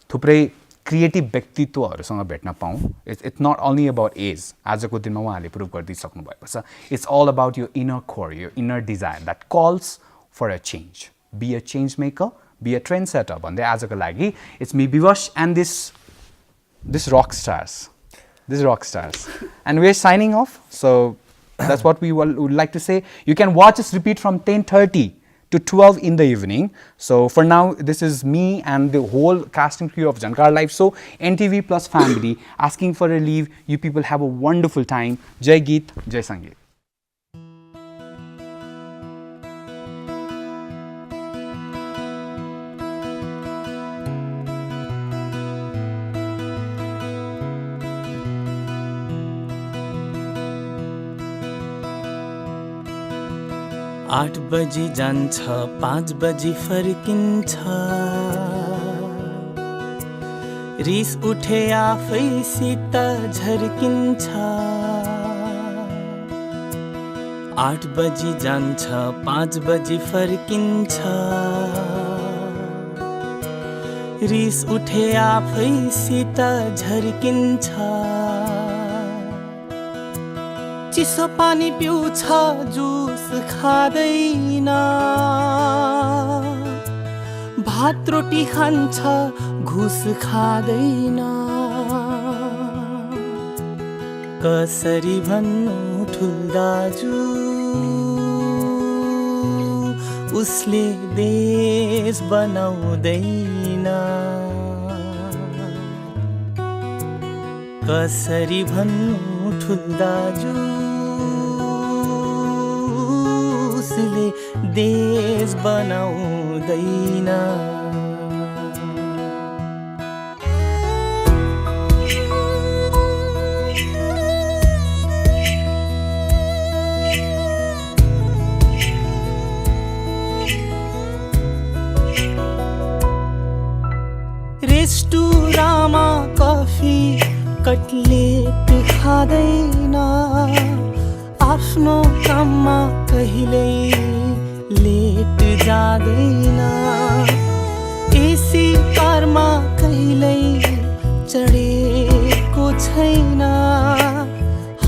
थुप्रै क्रिएटिभ व्यक्तित्वहरुसँग भेट्न पाऊँ it's not only about as आजको दिनमा उहाँहरूले प्रुभ गरिदिसक्नु भएको छ it's all about your inner core your inner desire that calls for a change be a change maker be a trendsetter भन्दै आजको लागि it's me Biwash and this rock stars and we're signing off so that's what we would like to say. You can watch us repeat from 10:30 to 12 in the evening. So for now this is me and the whole casting crew of Jhankaar Live Show NTV Plus family asking for a leave. You people have a wonderful time. Jai Geet, Jai Sangeet. 8 बजी जान्छ 5 बजी फर्किन्छ रिस उठे आफैसित झर्किन्छ 8 बजी जान्छ 5 बजी फर्किन्छ रिस उठे आफैसित झर्किन्छ चिसो पानी पिउँछ जुस खाँदैन भात रोटी खान्छ घुस खाँदैन कसरी भन्नु ठुल दाजु उसले देश बनाउँदैन कसरी भन्नु ठुल दाजु उसले देश बनाउँदैन रेस्टुरामा कफी कटलेट खाँदैन आफ्नो काममा कहिल्यै लेट जाँदैन एसी कारमा कहिल्यै चढेको छैन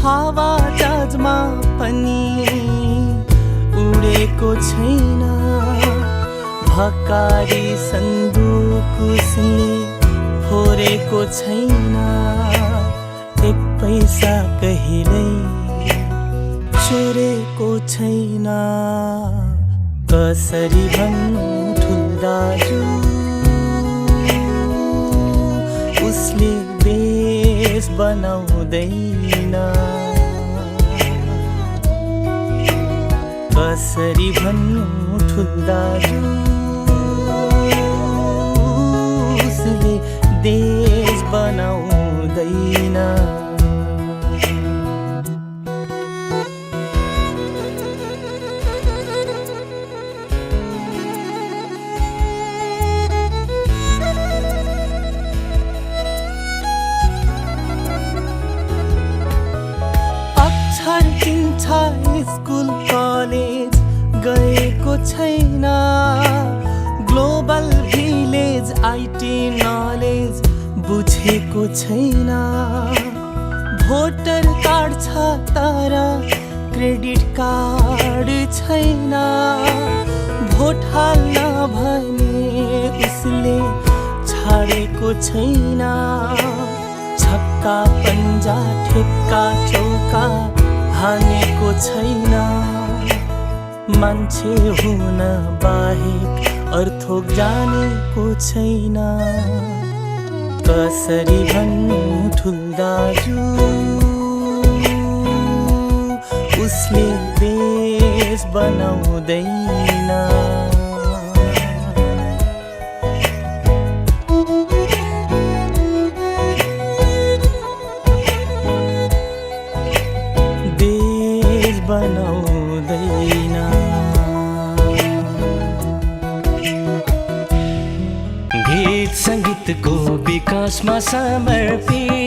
हावा जहाजमा पनि उडेको छैन भकारी सन्दुक उसले फोरेको छैन एक पैसा कहिल्यै चोरेको छैन कसरी भन्नु ठुल दाजु उसले देश बनाउँदैन कसरी भन्नु ठुल दाजु उसले देश बनाउँदैन अक्षर चिन्छ स्कुल कलेज गएको छैन ग्लोबल भिलेज आइटी नलेज बुझेको छैन भोटर कार्ड छ तर क्रेडिट कार्ड छैन भोट हाल्न भने उसले छाडेको छैन छक्का पन्जा ठेक्का चौका हानेको छैन मान्छे हुन बाहेक अर्थोक जानेको छैन कसरी भन्नु ठुल दाजु उसले देश बनाउँदैन देश बनाउँदैन गीत संगीतको विकासमा समर्पित